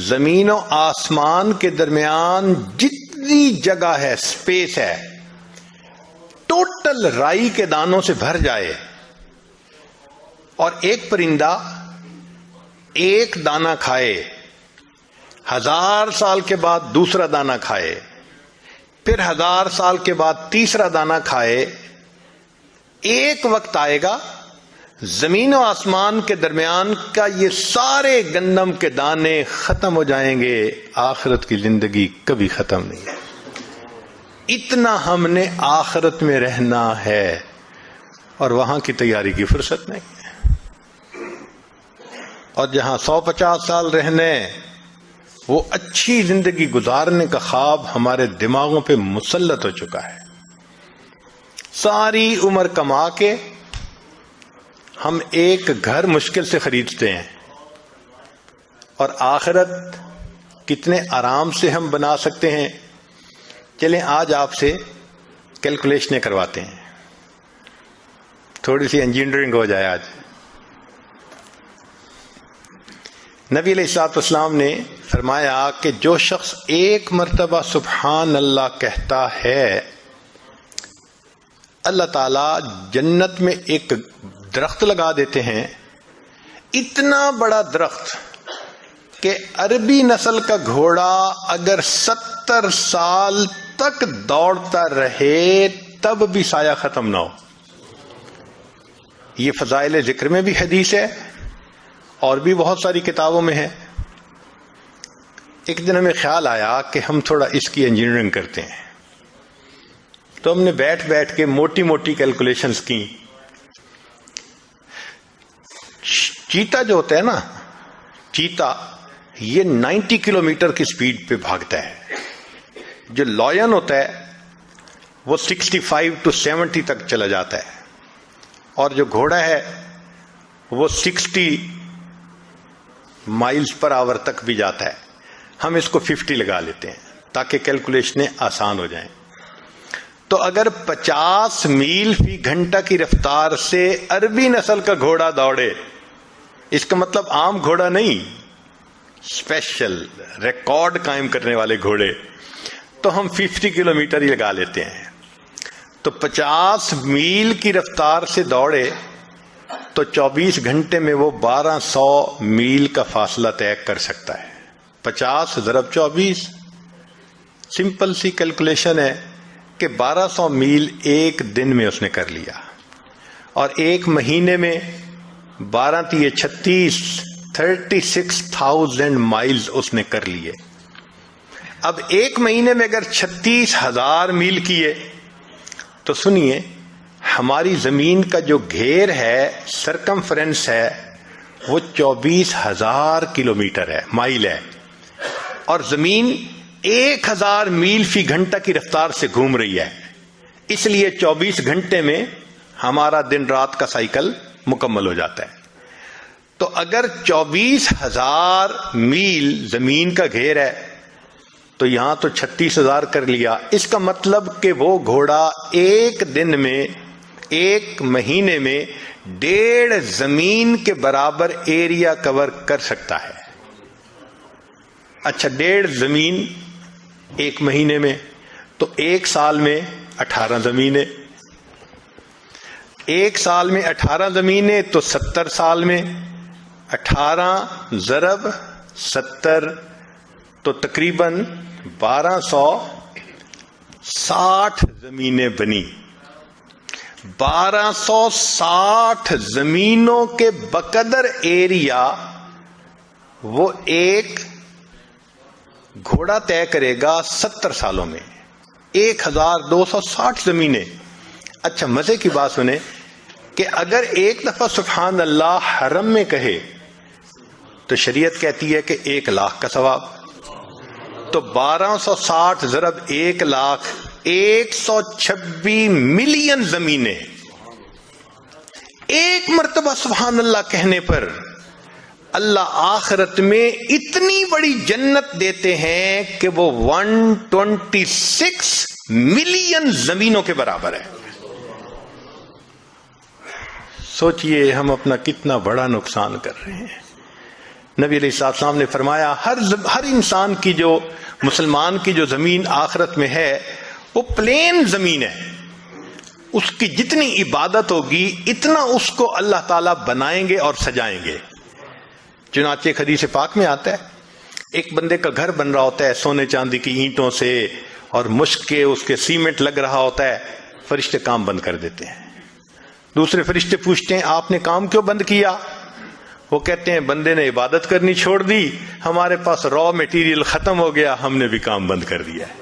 زمین و آسمان کے درمیان جتنی جگہ ہے، سپیس ہے، ٹوٹل رائی کے دانوں سے بھر جائے اور ایک پرندہ ایک دانہ کھائے، 1000 سال کے بعد دوسرا دانہ کھائے، پھر 1000 سال کے بعد تیسرا دانہ کھائے، ایک وقت آئے گا زمین و آسمان کے درمیان کا یہ سارے گندم کے دانے ختم ہو جائیں گے، آخرت کی زندگی کبھی ختم نہیں ہے۔ اتنا ہم نے آخرت میں رہنا ہے اور وہاں کی تیاری کی فرصت نہیں ہے۔ اور جہاں 150 سال رہنے، وہ اچھی زندگی گزارنے کا خواب ہمارے دماغوں پہ مسلط ہو چکا ہے۔ ساری عمر کما کے ہم ایک گھر مشکل سے خریدتے ہیں، اور آخرت کتنے آرام سے ہم بنا سکتے ہیں۔ چلیں آج آپ سے کیلکولیشنیں کرواتے ہیں، تھوڑی سی انجینئرنگ ہو جائے۔ آج نبی علیہ الصلوۃ والسلام نے فرمایا کہ جو شخص ایک مرتبہ سبحان اللہ کہتا ہے، اللہ تعالیٰ جنت میں ایک درخت لگا دیتے ہیں، اتنا بڑا درخت کہ عربی نسل کا گھوڑا اگر 70 سال تک دوڑتا رہے تب بھی سایہ ختم نہ ہو۔ یہ فضائل ذکر میں بھی حدیث ہے اور بھی بہت ساری کتابوں میں ہے۔ ایک دن ہمیں خیال آیا کہ ہم تھوڑا اس کی انجینئرنگ کرتے ہیں، تو ہم نے بیٹھ بیٹھ کے موٹی موٹی کیلکولیشنز کی. چیتا جو ہوتا ہے نا، چیتا یہ 90 کلومیٹر کی سپیڈ پہ بھاگتا ہے. جو لائن ہوتا ہے وہ 65 to 70 تک چلا جاتا ہے، اور جو گھوڑا ہے وہ 60 مائلز پر آور تک بھی جاتا ہے. ہم اس کو 50 لگا لیتے ہیں تاکہ کیلکولیشنیں آسان ہو جائیں. تو اگر 50 میل فی گھنٹہ کی رفتار سے عربی نسل کا گھوڑا دوڑے، اس کا مطلب عام گھوڑا نہیں، اسپیشل ریکارڈ قائم کرنے والے گھوڑے، تو ہم 50 کلومیٹر ہی لگا لیتے ہیں. تو 50 میل کی رفتار سے دوڑے تو 24 گھنٹے میں وہ 1200 میل کا فاصلہ طے کر سکتا ہے. 50 ضرب 24، سمپل سی کیلکولیشن ہے کہ 1200 میل ایک دن میں اس نے کر لیا، اور ایک مہینے میں 12 تیے 36، 36,000 مائلز اس نے کر لیے. اب ایک مہینے میں اگر 36,000 میل کیے تو سنیے، ہماری زمین کا جو گھیر ہے، سرکمفرنس ہے، وہ 24,000 کلومیٹر ہے، مائل ہے، اور زمین 1,000 میل فی گھنٹہ کی رفتار سے گھوم رہی ہے. اس لیے 24 گھنٹے میں ہمارا دن رات کا سائیکل مکمل ہو جاتا ہے. تو اگر 24,000 میل زمین کا گھیر ہے تو یہاں تو 36,000 کر لیا. اس کا مطلب کہ وہ گھوڑا ایک دن میں، ایک مہینے میں 1.5 زمین کے برابر ایریا کور کر سکتا ہے. اچھا، 1.5 زمین ایک مہینے میں، تو ایک سال میں 18 زمینیں. ایک سال میں 18 زمینیں تو 70 سال میں 18 ضرب 70 تو تقریباً 1260 زمینیں بنی. 1260 زمینوں کے بقدر ایریا وہ ایک گھوڑا طے کرے گا 70 سالوں میں. 1260 زمینیں. اچھا، مزے کی بات سنیں کہ اگر ایک دفعہ سبحان اللہ حرم میں کہے تو شریعت کہتی ہے کہ 1,00,000 کا ثواب. تو 1260 ضرب 1,00,000، 126 ملین زمینیں. ایک مرتبہ سبحان اللہ کہنے پر اللہ آخرت میں اتنی بڑی جنت دیتے ہیں کہ وہ 126 ملین زمینوں کے برابر ہے. سوچئے ہم اپنا کتنا بڑا نقصان کر رہے ہیں. نبی علیہ السلام نے فرمایا ہر انسان کی، جو مسلمان کی جو زمین آخرت میں ہے وہ پلین زمین ہے. اس کی جتنی عبادت ہوگی اتنا اس کو اللہ تعالیٰ بنائیں گے اور سجائیں گے. چنانچہ ایک حدیث پاک میں آتا ہے، ایک بندے کا گھر بن رہا ہوتا ہے سونے چاندی کی اینٹوں سے، اور مشک کے اس کے سیمنٹ لگ رہا ہوتا ہے. فرشتے کام بند کر دیتے ہیں. دوسرے فرشتے پوچھتے ہیں آپ نے کام کیوں بند کیا؟ وہ کہتے ہیں بندے نے عبادت کرنی چھوڑ دی، ہمارے پاس را میٹیریل ختم ہو گیا، ہم نے بھی کام بند کر دیا ہے.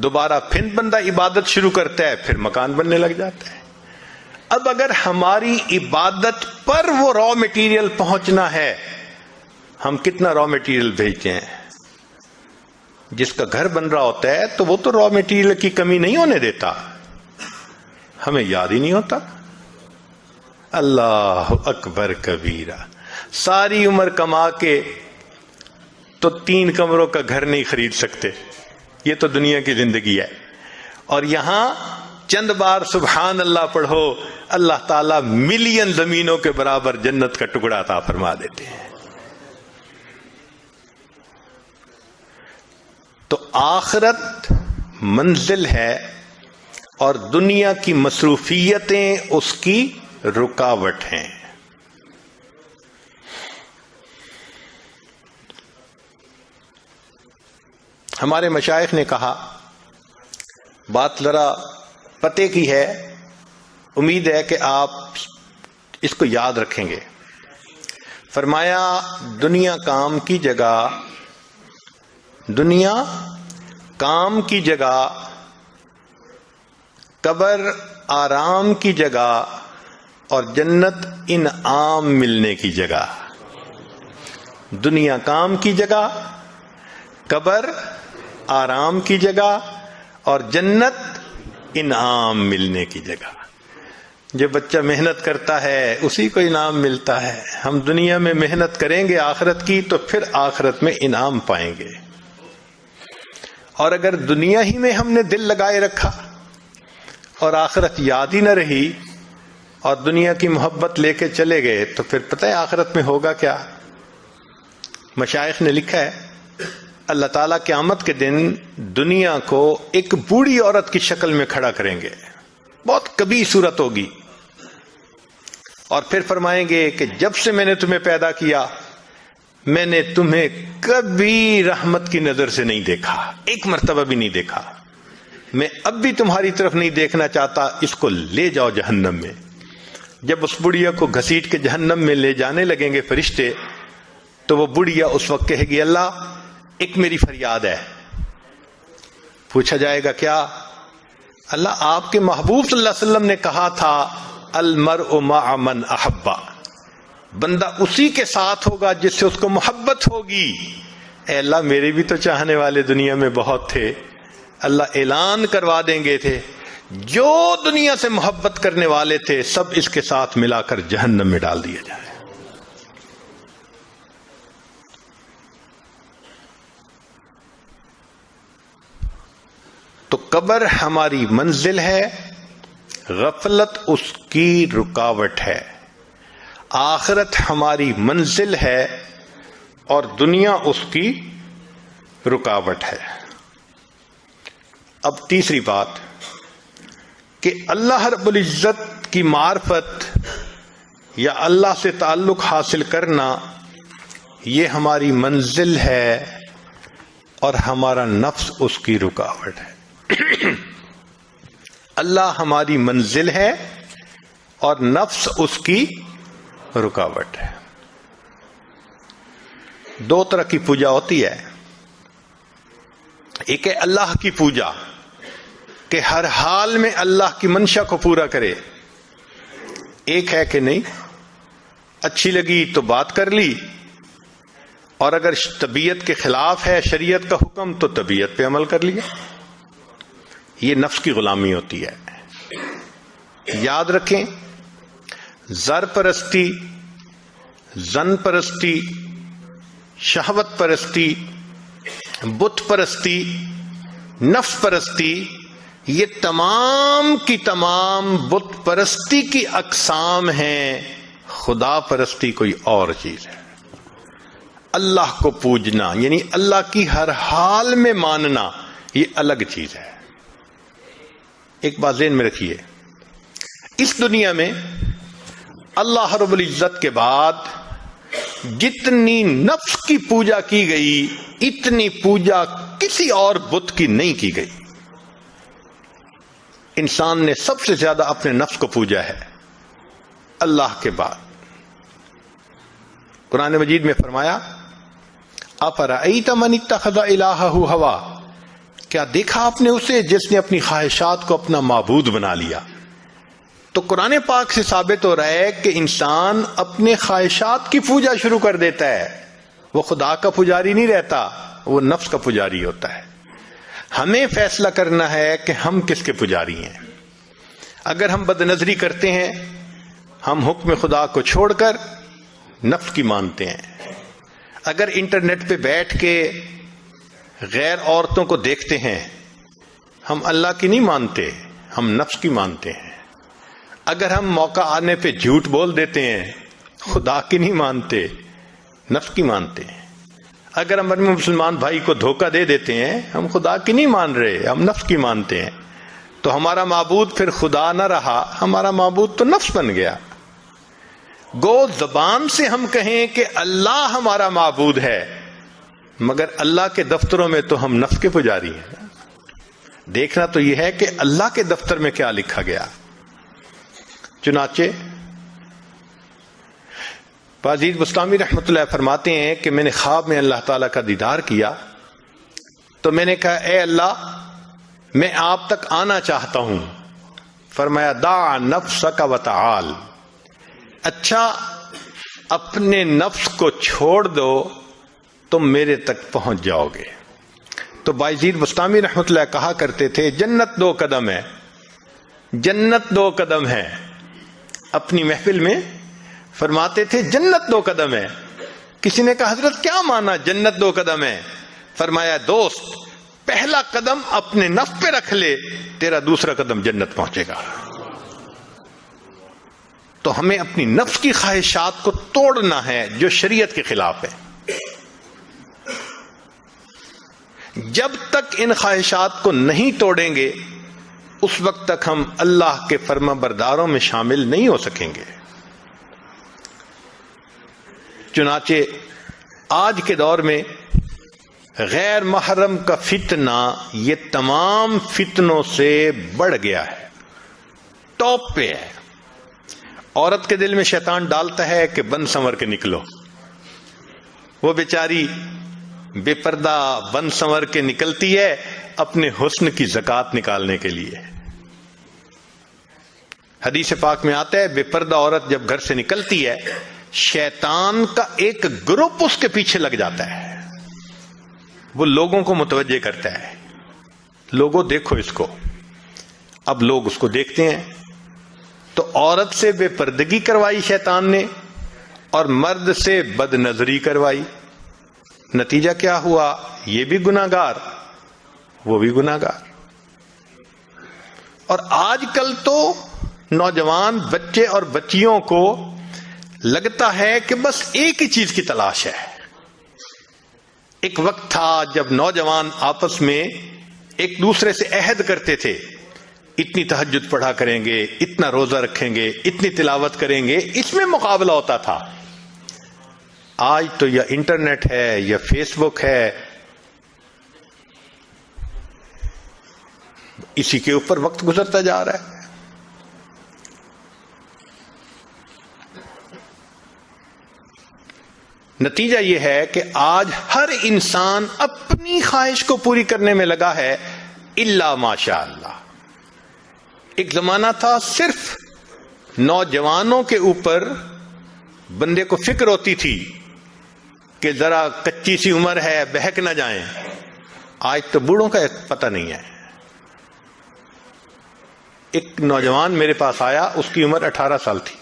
دوبارہ پھر بندہ عبادت شروع کرتا ہے، پھر مکان بننے لگ جاتا ہے. اب اگر ہماری عبادت پر وہ را میٹیریل پہنچنا ہے، ہم کتنا را میٹیریل بھیجتے ہیں؟ جس کا گھر بن رہا ہوتا ہے تو وہ تو را میٹیریل کی کمی نہیں ہونے دیتا، ہمیں یاد ہی نہیں ہوتا. اللہ اکبر کبیرہ. ساری عمر کما کے تو 3 کمروں کا گھر نہیں خرید سکتے. یہ تو دنیا کی زندگی ہے. اور یہاں چند بار سبحان اللہ پڑھو، اللہ تعالیٰ ملین زمینوں کے برابر جنت کا ٹکڑا عطا فرما دیتے ہیں. تو آخرت منزل ہے اور دنیا کی مصروفیتیں اس کی رکاوٹ ہیں. ہمارے مشائخ نے کہا، بات ذرا پتے کی ہے، امید ہے کہ آپ اس کو یاد رکھیں گے. فرمایا دنیا کام کی جگہ دنیا کام کی جگہ، قبر آرام کی جگہ، اور جنت انعام ملنے کی جگہ۔ دنیا کام کی جگہ، قبر آرام کی جگہ، اور جنت انعام ملنے کی جگہ۔ جو بچہ محنت کرتا ہے اسی کو انعام ملتا ہے۔ ہم دنیا میں محنت کریں گے آخرت کی تو پھر آخرت میں انعام پائیں گے، اور اگر دنیا ہی میں ہم نے دل لگائے رکھا اور آخرت یاد ہی نہ رہی اور دنیا کی محبت لے کے چلے گئے تو پھر پتہ ہے آخرت میں ہوگا کیا؟ مشائخ نے لکھا ہے اللہ تعالیٰ قیامت کے دن دنیا کو ایک بوڑھی عورت کی شکل میں کھڑا کریں گے، بہت کبھی صورت ہوگی، اور پھر فرمائیں گے کہ جب سے میں نے تمہیں پیدا کیا میں نے تمہیں کبھی رحمت کی نظر سے نہیں دیکھا، ایک مرتبہ بھی نہیں دیکھا، میں اب بھی تمہاری طرف نہیں دیکھنا چاہتا، اس کو لے جاؤ جہنم میں۔ جب اس بڑھیا کو گھسیٹ کے جہنم میں لے جانے لگیں گے فرشتے تو وہ بڑھیا اس وقت کہے گی اللہ ایک میری فریاد ہے۔ پوچھا جائے گا کیا؟ اللہ آپ کے محبوب صلی اللہ علیہ وسلم نے کہا تھا المرء مع من احبا، بندہ اسی کے ساتھ ہوگا جس سے اس کو محبت ہوگی۔ اے اللہ میرے بھی تو چاہنے والے دنیا میں بہت تھے۔ اللہ اعلان کروا دیں گے تھے جو دنیا سے محبت کرنے والے تھے سب اس کے ساتھ ملا کر جہنم میں ڈال دیا جائے۔ تو قبر ہماری منزل ہے، غفلت اس کی رکاوٹ ہے۔ آخرت ہماری منزل ہے اور دنیا اس کی رکاوٹ ہے۔ اب تیسری بات کہ اللہ رب العزت کی معرفت یا اللہ سے تعلق حاصل کرنا یہ ہماری منزل ہے اور ہمارا نفس اس کی رکاوٹ ہے۔ اللہ ہماری منزل ہے اور نفس اس کی رکاوٹ ہے۔ دو طرح کی پوجا ہوتی ہے، ایک ہے اللہ کی پوجا کہ ہر حال میں اللہ کی منشا کو پورا کرے، ایک ہے کہ نہیں اچھی لگی تو بات کر لی، اور اگر طبیعت کے خلاف ہے شریعت کا حکم تو طبیعت پہ عمل کر لیا۔ یہ نفس کی غلامی ہوتی ہے۔ یاد رکھیں زر پرستی، زن پرستی، شہوت پرستی، بت پرستی، نفس پرستی، یہ تمام کی تمام بت پرستی کی اقسام ہیں۔ خدا پرستی کوئی اور چیز ہے۔ اللہ کو پوجنا یعنی اللہ کی ہر حال میں ماننا یہ الگ چیز ہے۔ ایک بات ذہن میں رکھیے، اس دنیا میں اللہ رب العزت کے بعد جتنی نفس کی پوجا کی گئی اتنی پوجا کسی اور بت کی نہیں کی گئی۔ انسان نے سب سے زیادہ اپنے نفس کو پوجا ہے اللہ کے بعد۔ قرآن مجید میں فرمایا اَفَرَأَيْتَ مَنِ اتَّخَذَ إِلَٰهَهُ هَوَاهُ، کیا دیکھا آپ نے اسے جس نے اپنی خواہشات کو اپنا معبود بنا لیا؟ تو قرآن پاک سے ثابت ہو رہا ہے کہ انسان اپنے خواہشات کی پوجا شروع کر دیتا ہے، وہ خدا کا پجاری نہیں رہتا، وہ نفس کا پجاری ہوتا ہے۔ ہمیں فیصلہ کرنا ہے کہ ہم کس کے پجاری ہیں۔ اگر ہم بد نظری کرتے ہیں ہم حکم خدا کو چھوڑ کر نفس کی مانتے ہیں۔ اگر انٹرنیٹ پہ بیٹھ کے غیر عورتوں کو دیکھتے ہیں ہم اللہ کی نہیں مانتے، ہم نفس کی مانتے ہیں۔ اگر ہم موقع آنے پہ جھوٹ بول دیتے ہیں خدا کی نہیں مانتے، نفس کی مانتے ہیں۔ اگر ہم اپنے مسلمان بھائی کو دھوکہ دے دیتے ہیں ہم خدا کی نہیں مان رہے، ہم نفس کی مانتے ہیں۔ تو ہمارا معبود پھر خدا نہ رہا، ہمارا معبود تو نفس بن گیا۔ گو زبان سے ہم کہیں کہ اللہ ہمارا معبود ہے مگر اللہ کے دفتروں میں تو ہم نفس کے پجاری ہیں۔ دیکھنا تو یہ ہے کہ اللہ کے دفتر میں کیا لکھا گیا۔ چنانچہ باجید بسطامی رحمۃ اللہ فرماتے ہیں کہ میں نے خواب میں اللہ تعالیٰ کا دیدار کیا تو میں نے کہا اے اللہ میں آپ تک آنا چاہتا ہوں. فرمایا دع نفسک وتعال، اچھا اپنے نفس کو چھوڑ دو تم میرے تک پہنچ جاؤ گے. تو بایزید بسطامی رحمۃ اللہ کہا کرتے تھے جنت 2 قدم ہے، جنت 2 قدم ہے. اپنی محفل میں فرماتے تھے جنت 2 قدم ہے. کسی نے کہا حضرت کیا مانا جنت 2 قدم ہے؟ فرمایا دوست پہلا قدم اپنے نفس پہ رکھ لے، تیرا دوسرا قدم جنت پہنچے گا. تو ہمیں اپنی نفس کی خواہشات کو توڑنا ہے جو شریعت کے خلاف ہے. جب تک ان خواہشات کو نہیں توڑیں گے اس وقت تک ہم اللہ کے فرما برداروں میں شامل نہیں ہو سکیں گے. چنانچہ آج کے دور میں غیر محرم کا فتنہ یہ تمام فتنوں سے بڑھ گیا ہے، ٹاپ پہ ہے. عورت کے دل میں شیطان ڈالتا ہے کہ بن سنور کے نکلو. وہ بیچاری بے پردہ بن سنور کے نکلتی ہے اپنے حسن کی زکات نکالنے کے لیے. حدیث پاک میں آتا ہے بے پردہ عورت جب گھر سے نکلتی ہے شیطان کا ایک گروپ اس کے پیچھے لگ جاتا ہے، وہ لوگوں کو متوجہ کرتا ہے لوگوں دیکھو اس کو. اب لوگ اس کو دیکھتے ہیں تو عورت سے بے پردگی کروائی شیطان نے اور مرد سے بد نظری کروائی. نتیجہ کیا ہوا؟ یہ بھی گناہگار وہ بھی گناہگار. اور آج کل تو نوجوان بچے اور بچیوں کو لگتا ہے کہ بس ایک ہی چیز کی تلاش ہے. ایک وقت تھا جب نوجوان آپس میں ایک دوسرے سے عہد کرتے تھے اتنی تہجد پڑھا کریں گے، اتنا روزہ رکھیں گے، اتنی تلاوت کریں گے، اس میں مقابلہ ہوتا تھا. آج تو یا انٹرنیٹ ہے یا فیس بک ہے، اسی کے اوپر وقت گزرتا جا رہا ہے. نتیجہ یہ ہے کہ آج ہر انسان اپنی خواہش کو پوری کرنے میں لگا ہے الا ماشاء اللہ. ایک زمانہ تھا صرف نوجوانوں کے اوپر بندے کو فکر ہوتی تھی کہ ذرا کچی سی عمر ہے بہک نہ جائیں. آج تو بوڑھوں کا پتہ نہیں ہے. ایک نوجوان میرے پاس آیا، اس کی عمر 18 سال تھی،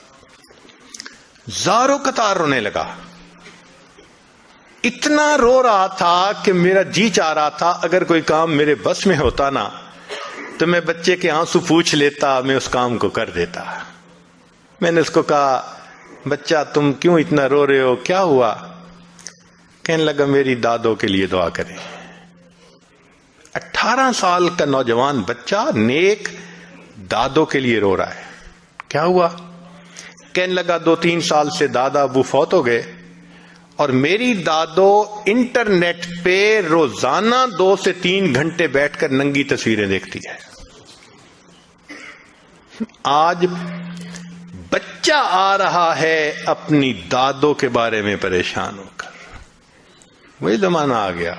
زاروں قطار رونے لگا. اتنا رو رہا تھا کہ میرا جی چاہ رہا تھا اگر کوئی کام میرے بس میں ہوتا نا تو میں بچے کے آنسو پوچھ لیتا، میں اس کام کو کر دیتا. میں نے اس کو کہا بچہ تم کیوں اتنا رو رہے ہو، کیا ہوا؟ کہنے لگا میری دادوں کے لیے دعا کریں. 18 سال کا نوجوان بچہ نیک دادوں کے لیے رو رہا ہے. کیا ہوا؟ کہنے لگا 2-3 سال سے دادا ابو فوت ہو گئے اور میری دادو انٹرنیٹ پہ روزانہ 2 سے 3 گھنٹے بیٹھ کر ننگی تصویریں دیکھتی ہے. آج بچہ آ رہا ہے اپنی دادوں کے بارے میں پریشان ہو کر. وہی زمانہ آ گیا،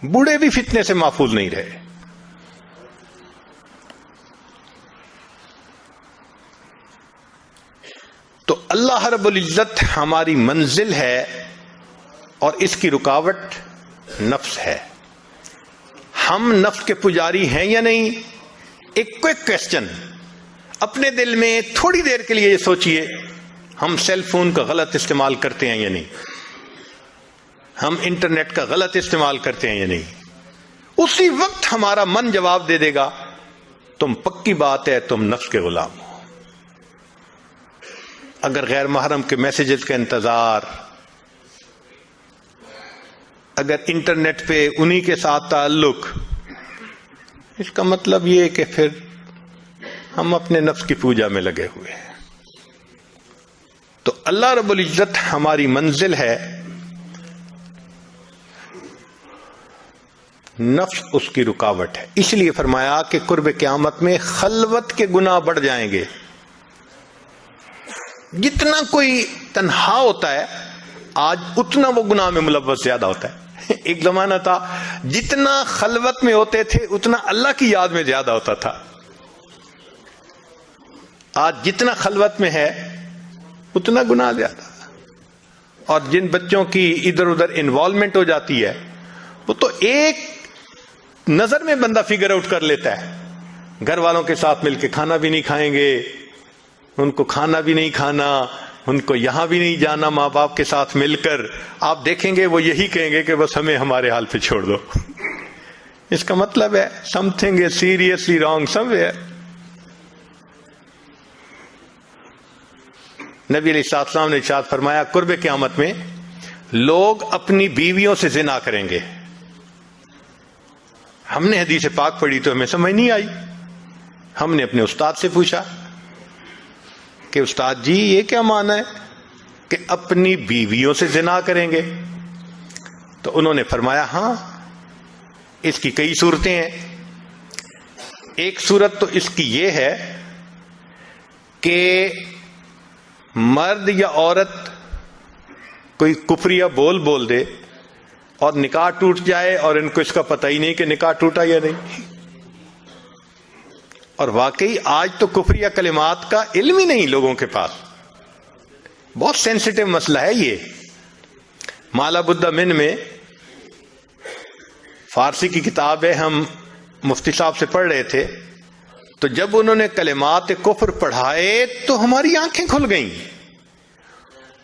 بوڑھے بھی فتنے سے محفوظ نہیں رہے. تو اللہ رب العزت ہماری منزل ہے اور اس کی رکاوٹ نفس ہے. ہم نفس کے پجاری ہیں یا نہیں؟ ایک کوئک کویسچن اپنے دل میں تھوڑی دیر کے لیے یہ سوچئے، ہم سیل فون کا غلط استعمال کرتے ہیں یا نہیں؟ ہم انٹرنیٹ کا غلط استعمال کرتے ہیں یا نہیں؟ اسی وقت ہمارا من جواب دے دے گا تم پکی بات ہے تم نفس کے غلام ہو. اگر غیر محرم کے میسیجز کا انتظار، اگر انٹرنیٹ پہ انہی کے ساتھ تعلق، اس کا مطلب یہ کہ پھر ہم اپنے نفس کی پوجا میں لگے ہوئے ہیں. تو اللہ رب العزت ہماری منزل ہے، نفس اس کی رکاوٹ ہے. اس لیے فرمایا کہ قرب قیامت میں خلوت کے گناہ بڑھ جائیں گے. جتنا کوئی تنہا ہوتا ہے آج اتنا وہ گناہ میں ملوث زیادہ ہوتا ایک زمانہ تھا جتنا خلوت میں ہوتے تھے اتنا اللہ کی یاد میں زیادہ ہوتا تھا. آج جتنا خلوت میں ہے اتنا گناہ زیادہ. اور جن بچوں کی ادھر ادھر انوالومنٹ ہو جاتی ہے وہ تو ایک نظر میں بندہ فگر آؤٹ کر لیتا ہے. گھر والوں کے ساتھ مل کے کھانا بھی نہیں کھائیں گے, ان کو کھانا بھی نہیں کھانا, ان کو یہاں بھی نہیں جانا ماں باپ کے ساتھ مل کر. آپ دیکھیں گے وہ یہی کہیں گے کہ بس ہمیں ہمارے حال پہ چھوڑ دو. اس کا مطلب ہے some thing is seriously wrong some where. نبی علیہ السلام نے ارشاد فرمایا قرب قیامت میں لوگ اپنی بیویوں سے زنا کریں گے. ہم نے حدیث پاک پڑھی تو ہمیں سمجھ نہیں آئی. ہم نے اپنے استاد سے پوچھا کہ استاد جی یہ کیا معنی ہے کہ اپنی بیویوں سے زنا کریں گے؟ تو انہوں نے فرمایا ہاں اس کی کئی صورتیں ہیں. ایک صورت تو اس کی یہ ہے کہ مرد یا عورت کوئی کفریہ بول دے اور نکاح ٹوٹ جائے اور ان کو اس کا پتہ ہی نہیں کہ نکاح ٹوٹا یا نہیں. اور واقعی آج تو کفریہ کلمات کا علم ہی نہیں لوگوں کے پاس. بہت سینسٹیو مسئلہ ہے یہ. مالا بدہ من میں فارسی کی کتاب ہے, ہم مفتی صاحب سے پڑھ رہے تھے تو جب انہوں نے کلمات کفر پڑھائے تو ہماری آنکھیں کھل گئیں.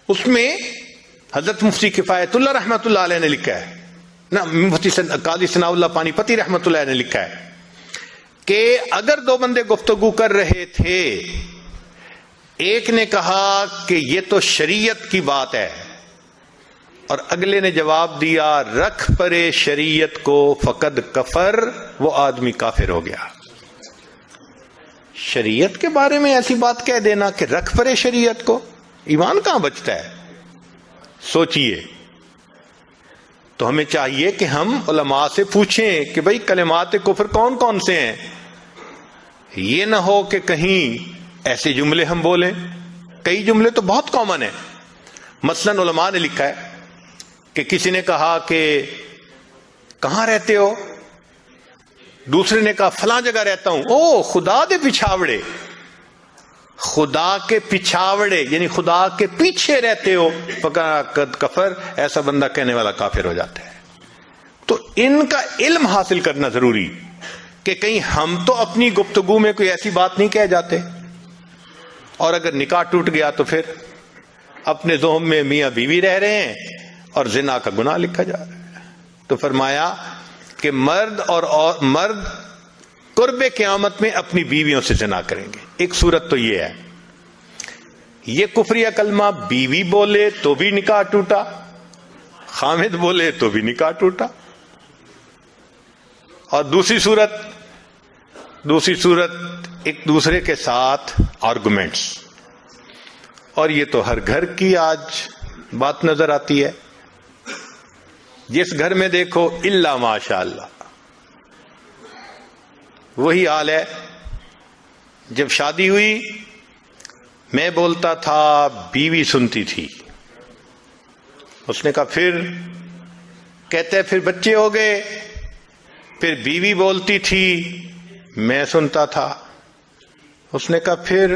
اس میں حضرت مفتی کفایت اللہ رحمۃ اللہ علیہ نے لکھا ہے, نہ مفتی قاضی ثناء اللہ پانی پتی رحمۃ اللہ علیہ نے لکھا ہے کہ اگر دو بندے گفتگو کر رہے تھے, ایک نے کہا کہ یہ تو شریعت کی بات ہے اور اگلے نے جواب دیا رکھ پرے شریعت کو فقد کفر, وہ آدمی کافر ہو گیا. شریعت کے بارے میں ایسی بات کہہ دینا کہ رکھ پرے شریعت کو, ایمان کہاں بچتا ہے؟ سوچئے. تو ہمیں چاہیے کہ ہم علماء سے پوچھیں کہ بھئی کلمات کفر کون کون سے ہیں. یہ نہ ہو کہ کہیں ایسے جملے ہم بولیں. کئی جملے تو بہت کامن ہیں. مثلا علماء نے لکھا ہے کہ کسی نے کہا کہ کہاں رہتے ہو؟ دوسرے نے کہا فلاں جگہ رہتا ہوں. او خدا دے پچھاوڑے, خدا کے پچھاوڑے یعنی خدا کے پیچھے رہتے ہو, فقد کفر, ایسا بندہ کہنے والا کافر ہو جاتا ہے. تو ان کا علم حاصل کرنا ضروری کہ کہیں ہم تو اپنی گفتگو میں کوئی ایسی بات نہیں کہہ جاتے, اور اگر نکاح ٹوٹ گیا تو پھر اپنے ذہن میں میاں بیوی رہ رہے ہیں اور زنا کا گناہ لکھا جا رہا ہے. تو فرمایا کہ مرد قرب قیامت میں اپنی بیویوں سے زنا کریں گے. ایک صورت تو یہ ہے, یہ کفریہ کلمہ بیوی بولے تو بھی نکاح ٹوٹا, خامد بولے تو بھی نکاح ٹوٹا. اور دوسری صورت ایک دوسرے کے ساتھ آرگومنٹس, اور یہ تو ہر گھر کی آج بات نظر آتی ہے. جس گھر میں دیکھو الا ماشاء اللہ وہی حال ہے. جب شادی ہوئی میں بولتا تھا بیوی سنتی تھی. اس نے کہا پھر, کہتے پھر بچے ہو گئے, پھر بیوی بولتی تھی میں سنتا تھا. اس نے کہا پھر,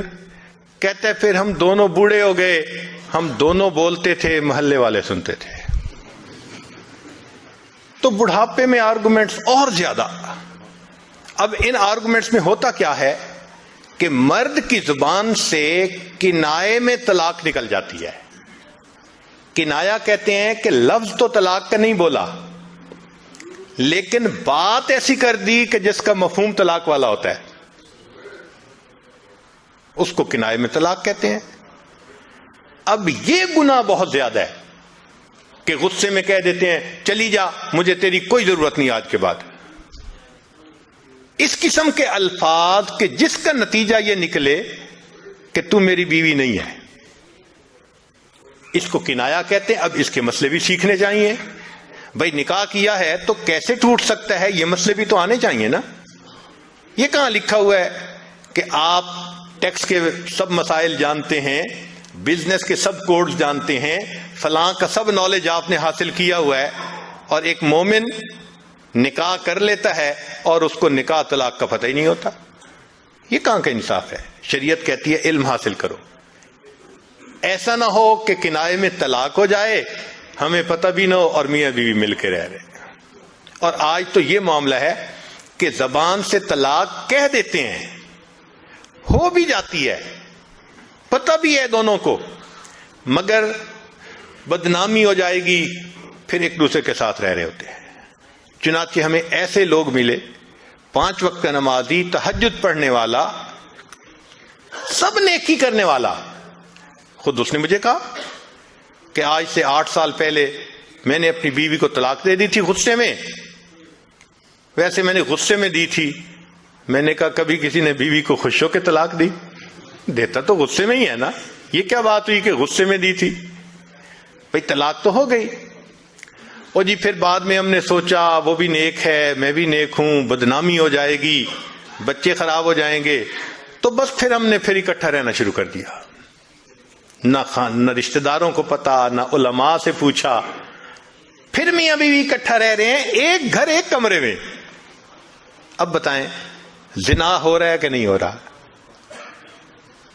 کہتے پھر ہم دونوں بوڑھے ہو گئے, ہم دونوں بولتے تھے محلے والے سنتے تھے. تو بڑھاپے میں آرگومنٹس اور زیادہ. اب ان آرگومنٹس میں ہوتا کیا ہے کہ مرد کی زبان سے کنائے میں طلاق نکل جاتی ہے. کنایا کہتے ہیں کہ لفظ تو طلاق کا نہیں بولا لیکن بات ایسی کر دی کہ جس کا مفہوم طلاق والا ہوتا ہے, اس کو کنائے میں طلاق کہتے ہیں. اب یہ گناہ بہت زیادہ ہے کہ غصے میں کہہ دیتے ہیں چلی جا, مجھے تیری کوئی ضرورت نہیں آج کے بعد. اس قسم کے الفاظ کہ جس کا نتیجہ یہ نکلے کہ تو میری بیوی نہیں ہے, اس کو کنایا کہتے ہیں. اب اس کے مسئلے بھی سیکھنے چاہیے. بھائی نکاح کیا ہے تو کیسے ٹوٹ سکتا ہے, یہ مسئلے بھی تو آنے چاہیے نا. یہ کہاں لکھا ہوا ہے کہ آپ ٹیکس کے سب مسائل جانتے ہیں, بزنس کے سب کوڈز جانتے ہیں, فلاں کا سب نالج آپ نے حاصل کیا ہوا ہے, اور ایک مومن نکاح کر لیتا ہے اور اس کو نکاح طلاق کا پتہ ہی نہیں ہوتا. یہ کہاں کا انصاف ہے؟ شریعت کہتی ہے علم حاصل کرو. ایسا نہ ہو کہ کنارے میں طلاق ہو جائے، ہمیں پتہ بھی نہ ہو اور میاں بیوی مل کے رہ رہے. اور آج تو یہ معاملہ ہے کہ زبان سے طلاق کہہ دیتے ہیں، ہو بھی جاتی ہے، پتہ بھی ہے دونوں کو، مگر بدنامی ہو جائے گی، پھر ایک دوسرے کے ساتھ رہ رہے ہوتے ہیں. چنانچہ ہمیں ایسے لوگ ملے، 5 وقت کا نمازی، تہجد پڑھنے والا، سب نیکی کرنے والا. خود اس نے مجھے کہا کہ آج سے 8 سال پہلے میں نے اپنی بیوی کو طلاق دے دی تھی غصے میں. ویسے میں نے غصے میں دی تھی. میں نے کہا کبھی کسی نے بیوی کو خوش ہو کے طلاق دی؟ دیتا تو غصے میں ہی ہے نا. یہ کیا بات ہوئی کہ غصے میں دی تھی؟ بھئی طلاق تو ہو گئی. اور جی پھر بعد میں ہم نے سوچا وہ بھی نیک ہے، میں بھی نیک ہوں، بدنامی ہو جائے گی، بچے خراب ہو جائیں گے، تو بس پھر ہم نے پھر اکٹھا رہنا شروع کر دیا. نہ رشتہ داروں کو پتا، نہ علماء سے پوچھا. پھر میاں بیوی اکٹھا رہ رہے ہیں، ایک گھر ایک کمرے میں. اب بتائیں زنا ہو رہا ہے کہ نہیں ہو رہا؟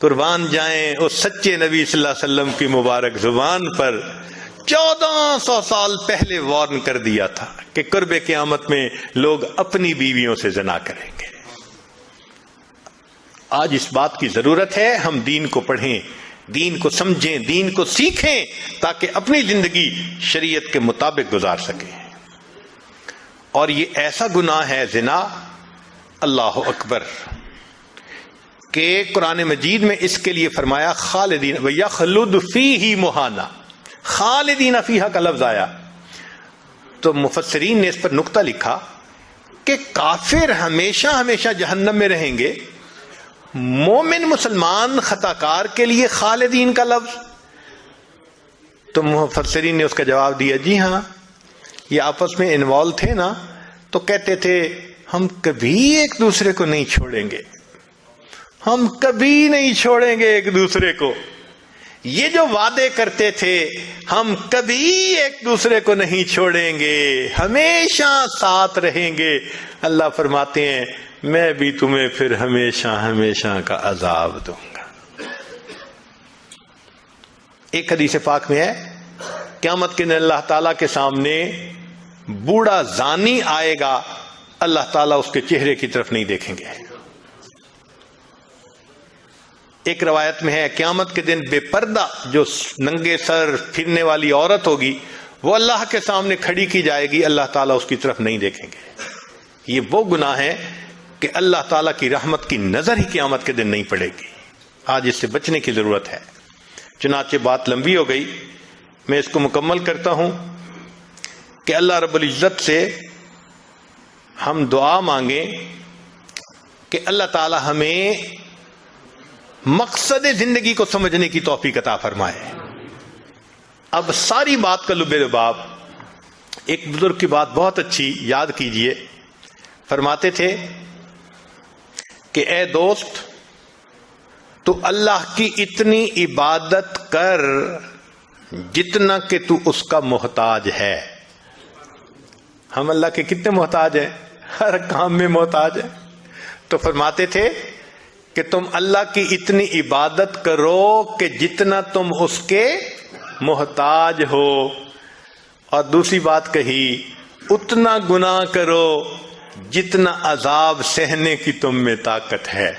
قربان جائیں اس سچے نبی صلی اللہ علیہ وسلم کی مبارک زبان پر 1400 سال پہلے وارن کر دیا تھا کہ قرب قیامت میں لوگ اپنی بیویوں سے زنا کریں گے. آج اس بات کی ضرورت ہے ہم دین کو پڑھیں، دین کو سمجھیں، دین کو سیکھیں، تاکہ اپنی زندگی شریعت کے مطابق گزار سکیں. اور یہ ایسا گناہ ہے زنا، اللہ اکبر، کہ قرآن مجید میں اس کے لیے فرمایا خالدین وَيَخْلُدُ فِيهِ مُحَانَا. خالدین فیہا کا لفظ آیا تو مفسرین نے اس پر نقطہ لکھا کہ کافر ہمیشہ ہمیشہ جہنم میں رہیں گے، مومن مسلمان خطا کار کے لیے خالدین کا لفظ. تو مفسرین نے اس کا جواب دیا جی ہاں، یہ آپس میں انوالو تھے نا، تو کہتے تھے ہم کبھی ایک دوسرے کو نہیں چھوڑیں گے، ہم کبھی نہیں چھوڑیں گے ایک دوسرے کو. یہ جو وعدے کرتے تھے ہم کبھی ایک دوسرے کو نہیں چھوڑیں گے، ہمیشہ ساتھ رہیں گے، اللہ فرماتے ہیں میں بھی تمہیں پھر ہمیشہ ہمیشہ کا عذاب دوں گا. ایک حدیث پاک میں ہے قیامت کے دن اللہ تعالیٰ کے سامنے بوڑھا زانی آئے گا، اللہ تعالیٰ اس کے چہرے کی طرف نہیں دیکھیں گے. ایک روایت میں ہے قیامت کے دن بے پردہ جو ننگے سر پھرنے والی عورت ہوگی وہ اللہ کے سامنے کھڑی کی جائے گی، اللہ تعالیٰ اس کی طرف نہیں دیکھیں گے. یہ وہ گناہ ہے کہ اللہ تعالیٰ کی رحمت کی نظر ہی قیامت کے دن نہیں پڑے گی. آج اس سے بچنے کی ضرورت ہے. چنانچہ بات لمبی ہو گئی، میں اس کو مکمل کرتا ہوں کہ اللہ رب العزت سے ہم دعا مانگیں کہ اللہ تعالیٰ ہمیں مقصد زندگی کو سمجھنے کی توفیق عطا فرمائے. اب ساری بات کا لب لباب، ایک بزرگ کی بات بہت اچھی یاد کیجئے. فرماتے تھے کہ اے دوست تو اللہ کی اتنی عبادت کر جتنا کہ تو اس کا محتاج ہے. ہم اللہ کے کتنے محتاج ہیں؟ ہر کام میں محتاج ہیں. تو فرماتے تھے کہ تم اللہ کی اتنی عبادت کرو کہ جتنا تم اس کے محتاج ہو. اور دوسری بات کہی اتنا گناہ کرو جتنا عذاب سہنے کی تم میں طاقت ہے.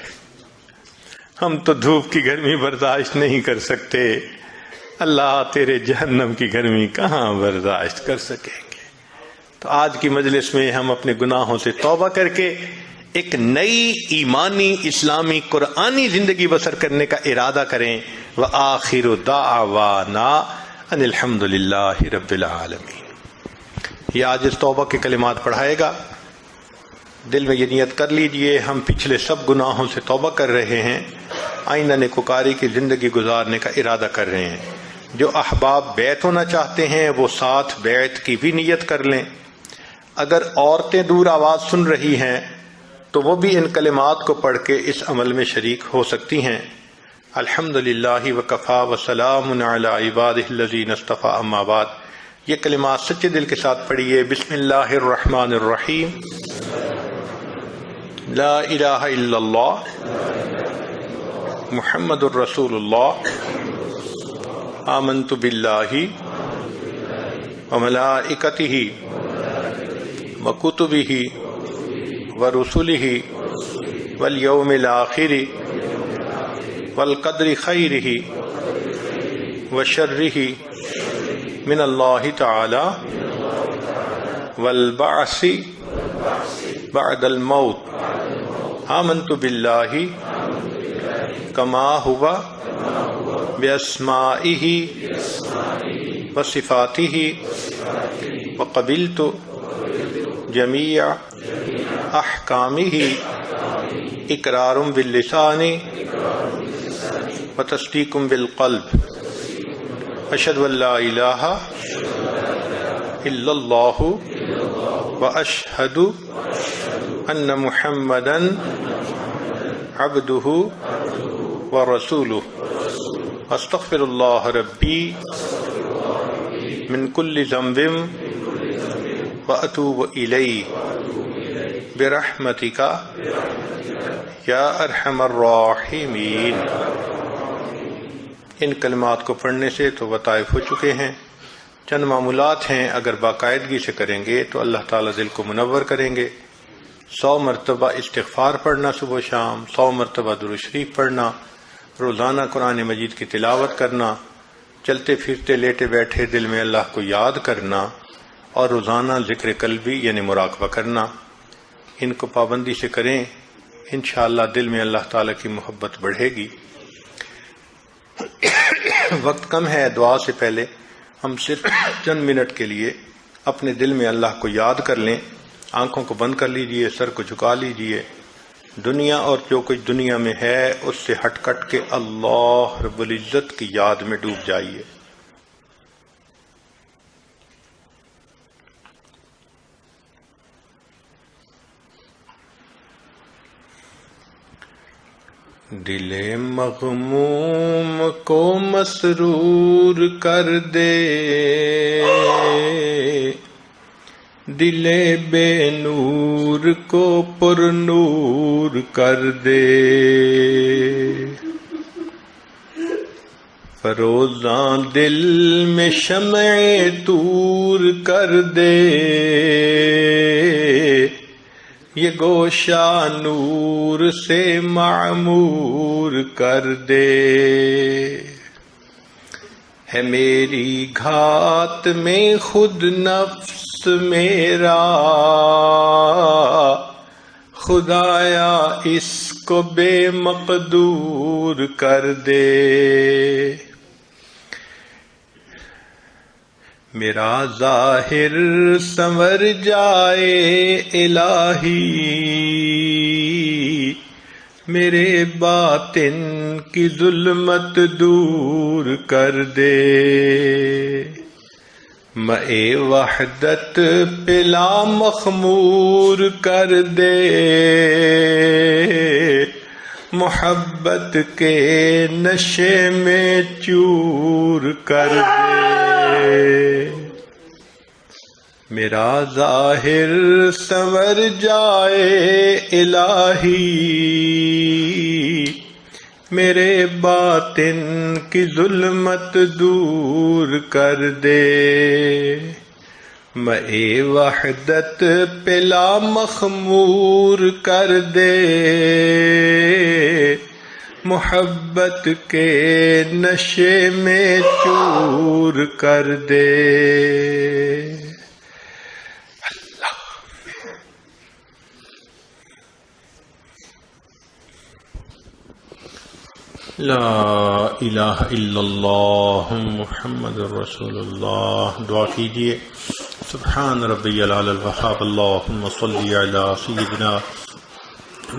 ہم تو دھوپ کی گرمی برداشت نہیں کر سکتے، اللہ تیرے جہنم کی گرمی کہاں برداشت کر سکیں گے. تو آج کی مجلس میں ہم اپنے گناہوں سے توبہ کر کے ایک نئی ایمانی اسلامی قرآنی زندگی بسر کرنے کا ارادہ کریں. وآخر دعوانا ان الحمد للہ رب العالمین. یہ آج اس توبہ کے کلمات پڑھائے گا، دل میں یہ نیت کر لیجئے ہم پچھلے سب گناہوں سے توبہ کر رہے ہیں، آئندہ نیکوکاری کی زندگی گزارنے کا ارادہ کر رہے ہیں. جو احباب بیعت ہونا چاہتے ہیں وہ ساتھ بیعت کی بھی نیت کر لیں. اگر عورتیں دور آواز سن رہی ہیں تو وہ بھی ان کلمات کو پڑھ کے اس عمل میں شریک ہو سکتی ہیں. الحمد للہ وکفا وسلام علی عبادہ الذین اصطفیٰ، اما بعد. یہ کلمات سچے دل کے ساتھ پڑھیے. بسم اللہ الرحمن الرحیم. لا الہ الا اللہ محمد الرسول اللہ آمنت باللہ وملائکتہ وکتبہ ورسلہ والیوم الآخر والقدر خیرہ وشرہ من اللہ تعالی والبعث بعد الموت. آمنت باللہ کما ہوا باسمائہ وصفاتہ وقبلت جمیع احکامہ اقرار باللسان وتصدیق بالقلب. اشہد ان لا الہ الا اللہ واشہد ان محمدا عبدہ ورسولہ. استغفر اللہ ربی من کل ذنب واتوب الیہ برحمتک یا ارحم الراحمین. ان کلمات کو پڑھنے سے تو وطائف ہو چکے ہیں. چند معمولات ہیں، اگر باقاعدگی سے کریں گے تو اللہ تعالیٰ دل کو منور کریں گے. 100 مرتبہ استغفار پڑھنا صبح و شام، 100 مرتبہ درود شریف پڑھنا، روزانہ قرآن مجید کی تلاوت کرنا، چلتے پھرتے لیٹے بیٹھے دل میں اللہ کو یاد کرنا، اور روزانہ ذکر قلبی یعنی مراقبہ کرنا. ان کو پابندی سے کریں، انشاءاللہ دل میں اللہ تعالیٰ کی محبت بڑھے گی. وقت کم ہے، دعا سے پہلے ہم صرف چند منٹ کے لیے اپنے دل میں اللہ کو یاد کر لیں. آنکھوں کو بند کر لیجئے، سر کو جھکا لیجئے. دنیا اور جو کچھ دنیا میں ہے اس سے ہٹ کٹ کے اللہ رب العزت کی یاد میں ڈوب جائیے. دل مغموم کو مسرور کر دے، دل بے نور کو پر نور کر دے. فروزاں دل میں شمع طور کر دے، یہ گوشہ نور سے معمور کر دے. ہے میری گھات میں خود نفس میرا، خدایا اس کو بے مقدور کر دے. میرا ظاہر سنور جائے الہی، میرے باطن کی ظلمت دور کر دے. مئے وحدت پلا مخمور کر دے، محبت کے نشے میں چور کر دے. میرا ظاہر سنور جائے الہی، میرے باطن کی ظلمت دور کر دے. مئے وحدت پلا مخمور کر دے، محبت کے نشے میں چور کر دے. لا الہ الا اللہ محمد رسول اللہ. دعا کیجئے. سبحان ربی العلی الوہاب. اللہم صلی علی سیدنا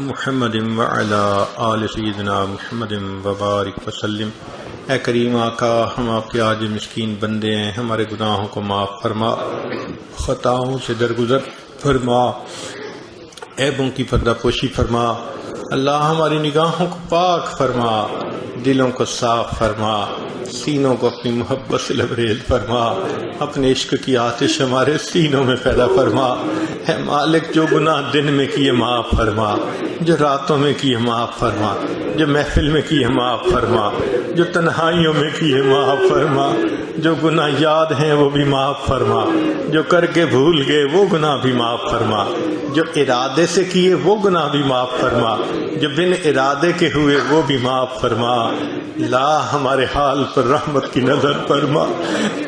محمد وعلی آل سیدنا محمد وبارک وسلم. اے کریم آقا، ہم آپ کے عاجز مسکین بندے ہیں، ہمارے گناہوں کو معاف فرما، خطاؤں سے درگزر فرما، عیبوں کی پردہ پوشی فرما. اللہ ہماری نگاہوں کو پاک فرما، دلوں کو صاف فرما، سینوں کو اپنی محبت سے لبریز فرما، اپنے عشق کی آتش ہمارے سینوں میں پیدا فرما۔ اے مالک، جو گناہ دن میں کیے معاف فرما، جو راتوں میں کیے معاف فرما، جو محفل میں کیے معاف فرما، جو تنہائیوں میں کیے معاف فرما، جو گناہ یاد ہیں وہ بھی معاف فرما، جو کر کے بھول گئے وہ گناہ بھی معاف فرما، جو ارادے سے کیے وہ گناہ بھی معاف فرما، جو بن ارادے کے ہوئے وہ بھی معاف فرما۔ لا ہمارے حال پر رحمت کی نظر فرما۔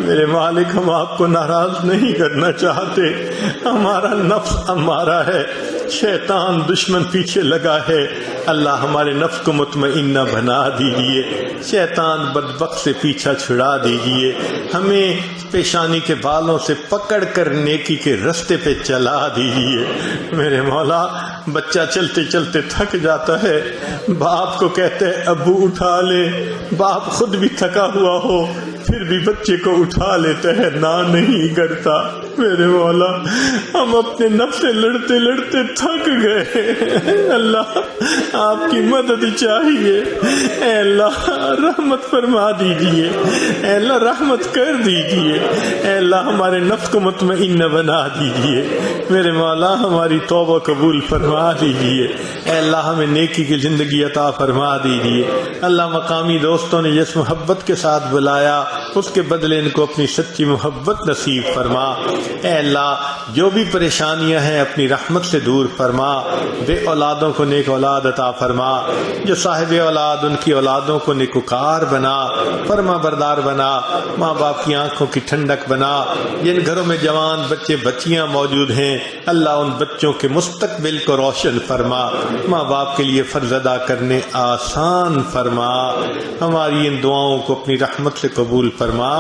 میرے مالک، ہم آپ کو ناراض نہیں کرنا چاہتے، ہمارا نفس ہمارا ہے، شیطان دشمن پیچھے لگا ہے۔ اللہ ہمارے نفس کو مطمئنہ بنا دیجئے، شیطان بدبخت سے پیچھا چھڑا دیجئے، ہمیں پیشانی کے بالوں سے پکڑ کر نیکی کے رستے پہ چلا دیجئے۔ میرے مولا، بچہ چلتے چلتے تھک جاتا ہے، باپ کو کہتے ہیں ابو اٹھا لے، باپ خود بھی تھکا ہوا ہو پھر بھی بچے کو اٹھا لیتا ہے، نہ نہیں کرتا۔ میرے مولا، ہم اپنے نفس سے لڑتے لڑتے تھک گئے، اللہ آپ کی مدد چاہیے۔ اے اللہ رحمت فرما دیجئے، اے اللہ رحمت کر دیجئے، اے اللہ ہمارے نفس کو مطمئنہ بنا دیجئے۔ میرے مولا، ہماری توبہ قبول فرما دیجئے، اے اللہ ہمیں نیکی کی زندگی عطا فرما دیجئے۔ اللہ مقامی دوستوں نے جس محبت کے ساتھ بلایا اس کے بدلے ان کو اپنی سچی محبت نصیب فرما۔ اے اللہ جو بھی پریشانیاں ہیں اپنی رحمت سے دور فرما، بے اولادوں کو نیک اولاد عطا فرما، جو صاحب اولاد ان کی اولادوں کو نیکوکار بنا، فرما بردار بنا، ماں باپ کی آنکھوں کی ٹھنڈک بنا۔ جن گھروں میں جوان بچے بچیاں موجود ہیں اللہ ان بچوں کے مستقبل کو روشن فرما، ماں باپ کے لیے فرض ادا کرنے آسان فرما۔ ہماری ان دعاؤں کو اپنی رحمت سے قبول فرما۔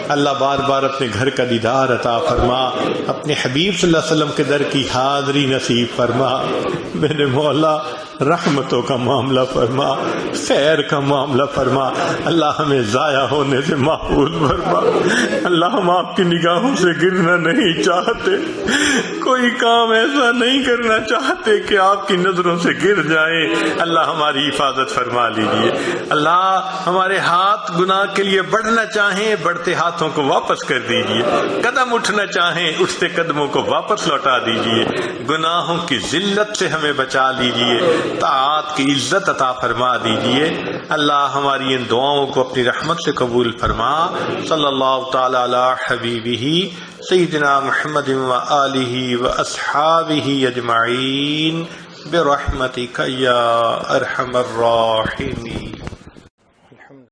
اللہ بار بار اپنے گھر کا دیدار عطا فرما، اپنے حبیب صلی اللہ علیہ وسلم کے در کی حاضری نصیب فرما۔ میرے مولا، رحمتوں کا معاملہ فرما، خیر کا معاملہ فرما۔ اللہ ہمیں ضائع ہونے سے محفوظ فرما۔ اللہ ہم آپ کی نگاہوں سے گرنا نہیں چاہتے، کوئی کام ایسا نہیں کرنا چاہتے کہ آپ کی نظروں سے گر جائیں۔ اللہ ہماری حفاظت فرما لیجئے۔ اللہ ہمارے ہاتھ گناہ کے لیے بڑھنا چاہیں، بڑھتے ہاتھوں کو واپس کر دیجئے، قدم اٹھنا چاہیں، اٹھتے قدموں کو واپس لوٹا دیجئے، گناہوں کی ذلت سے ہمیں بچا لیجئے، طاعات کی عزت عطا فرما دیجئے۔ اللہ ہماری ان دعاؤں کو اپنی رحمت سے قبول فرما۔ صلی اللہ تعالی علی حبیبہ سیدنا محمد و آلہ و اصحابہ اجمعین برحمتک یا ارحم الراحمین۔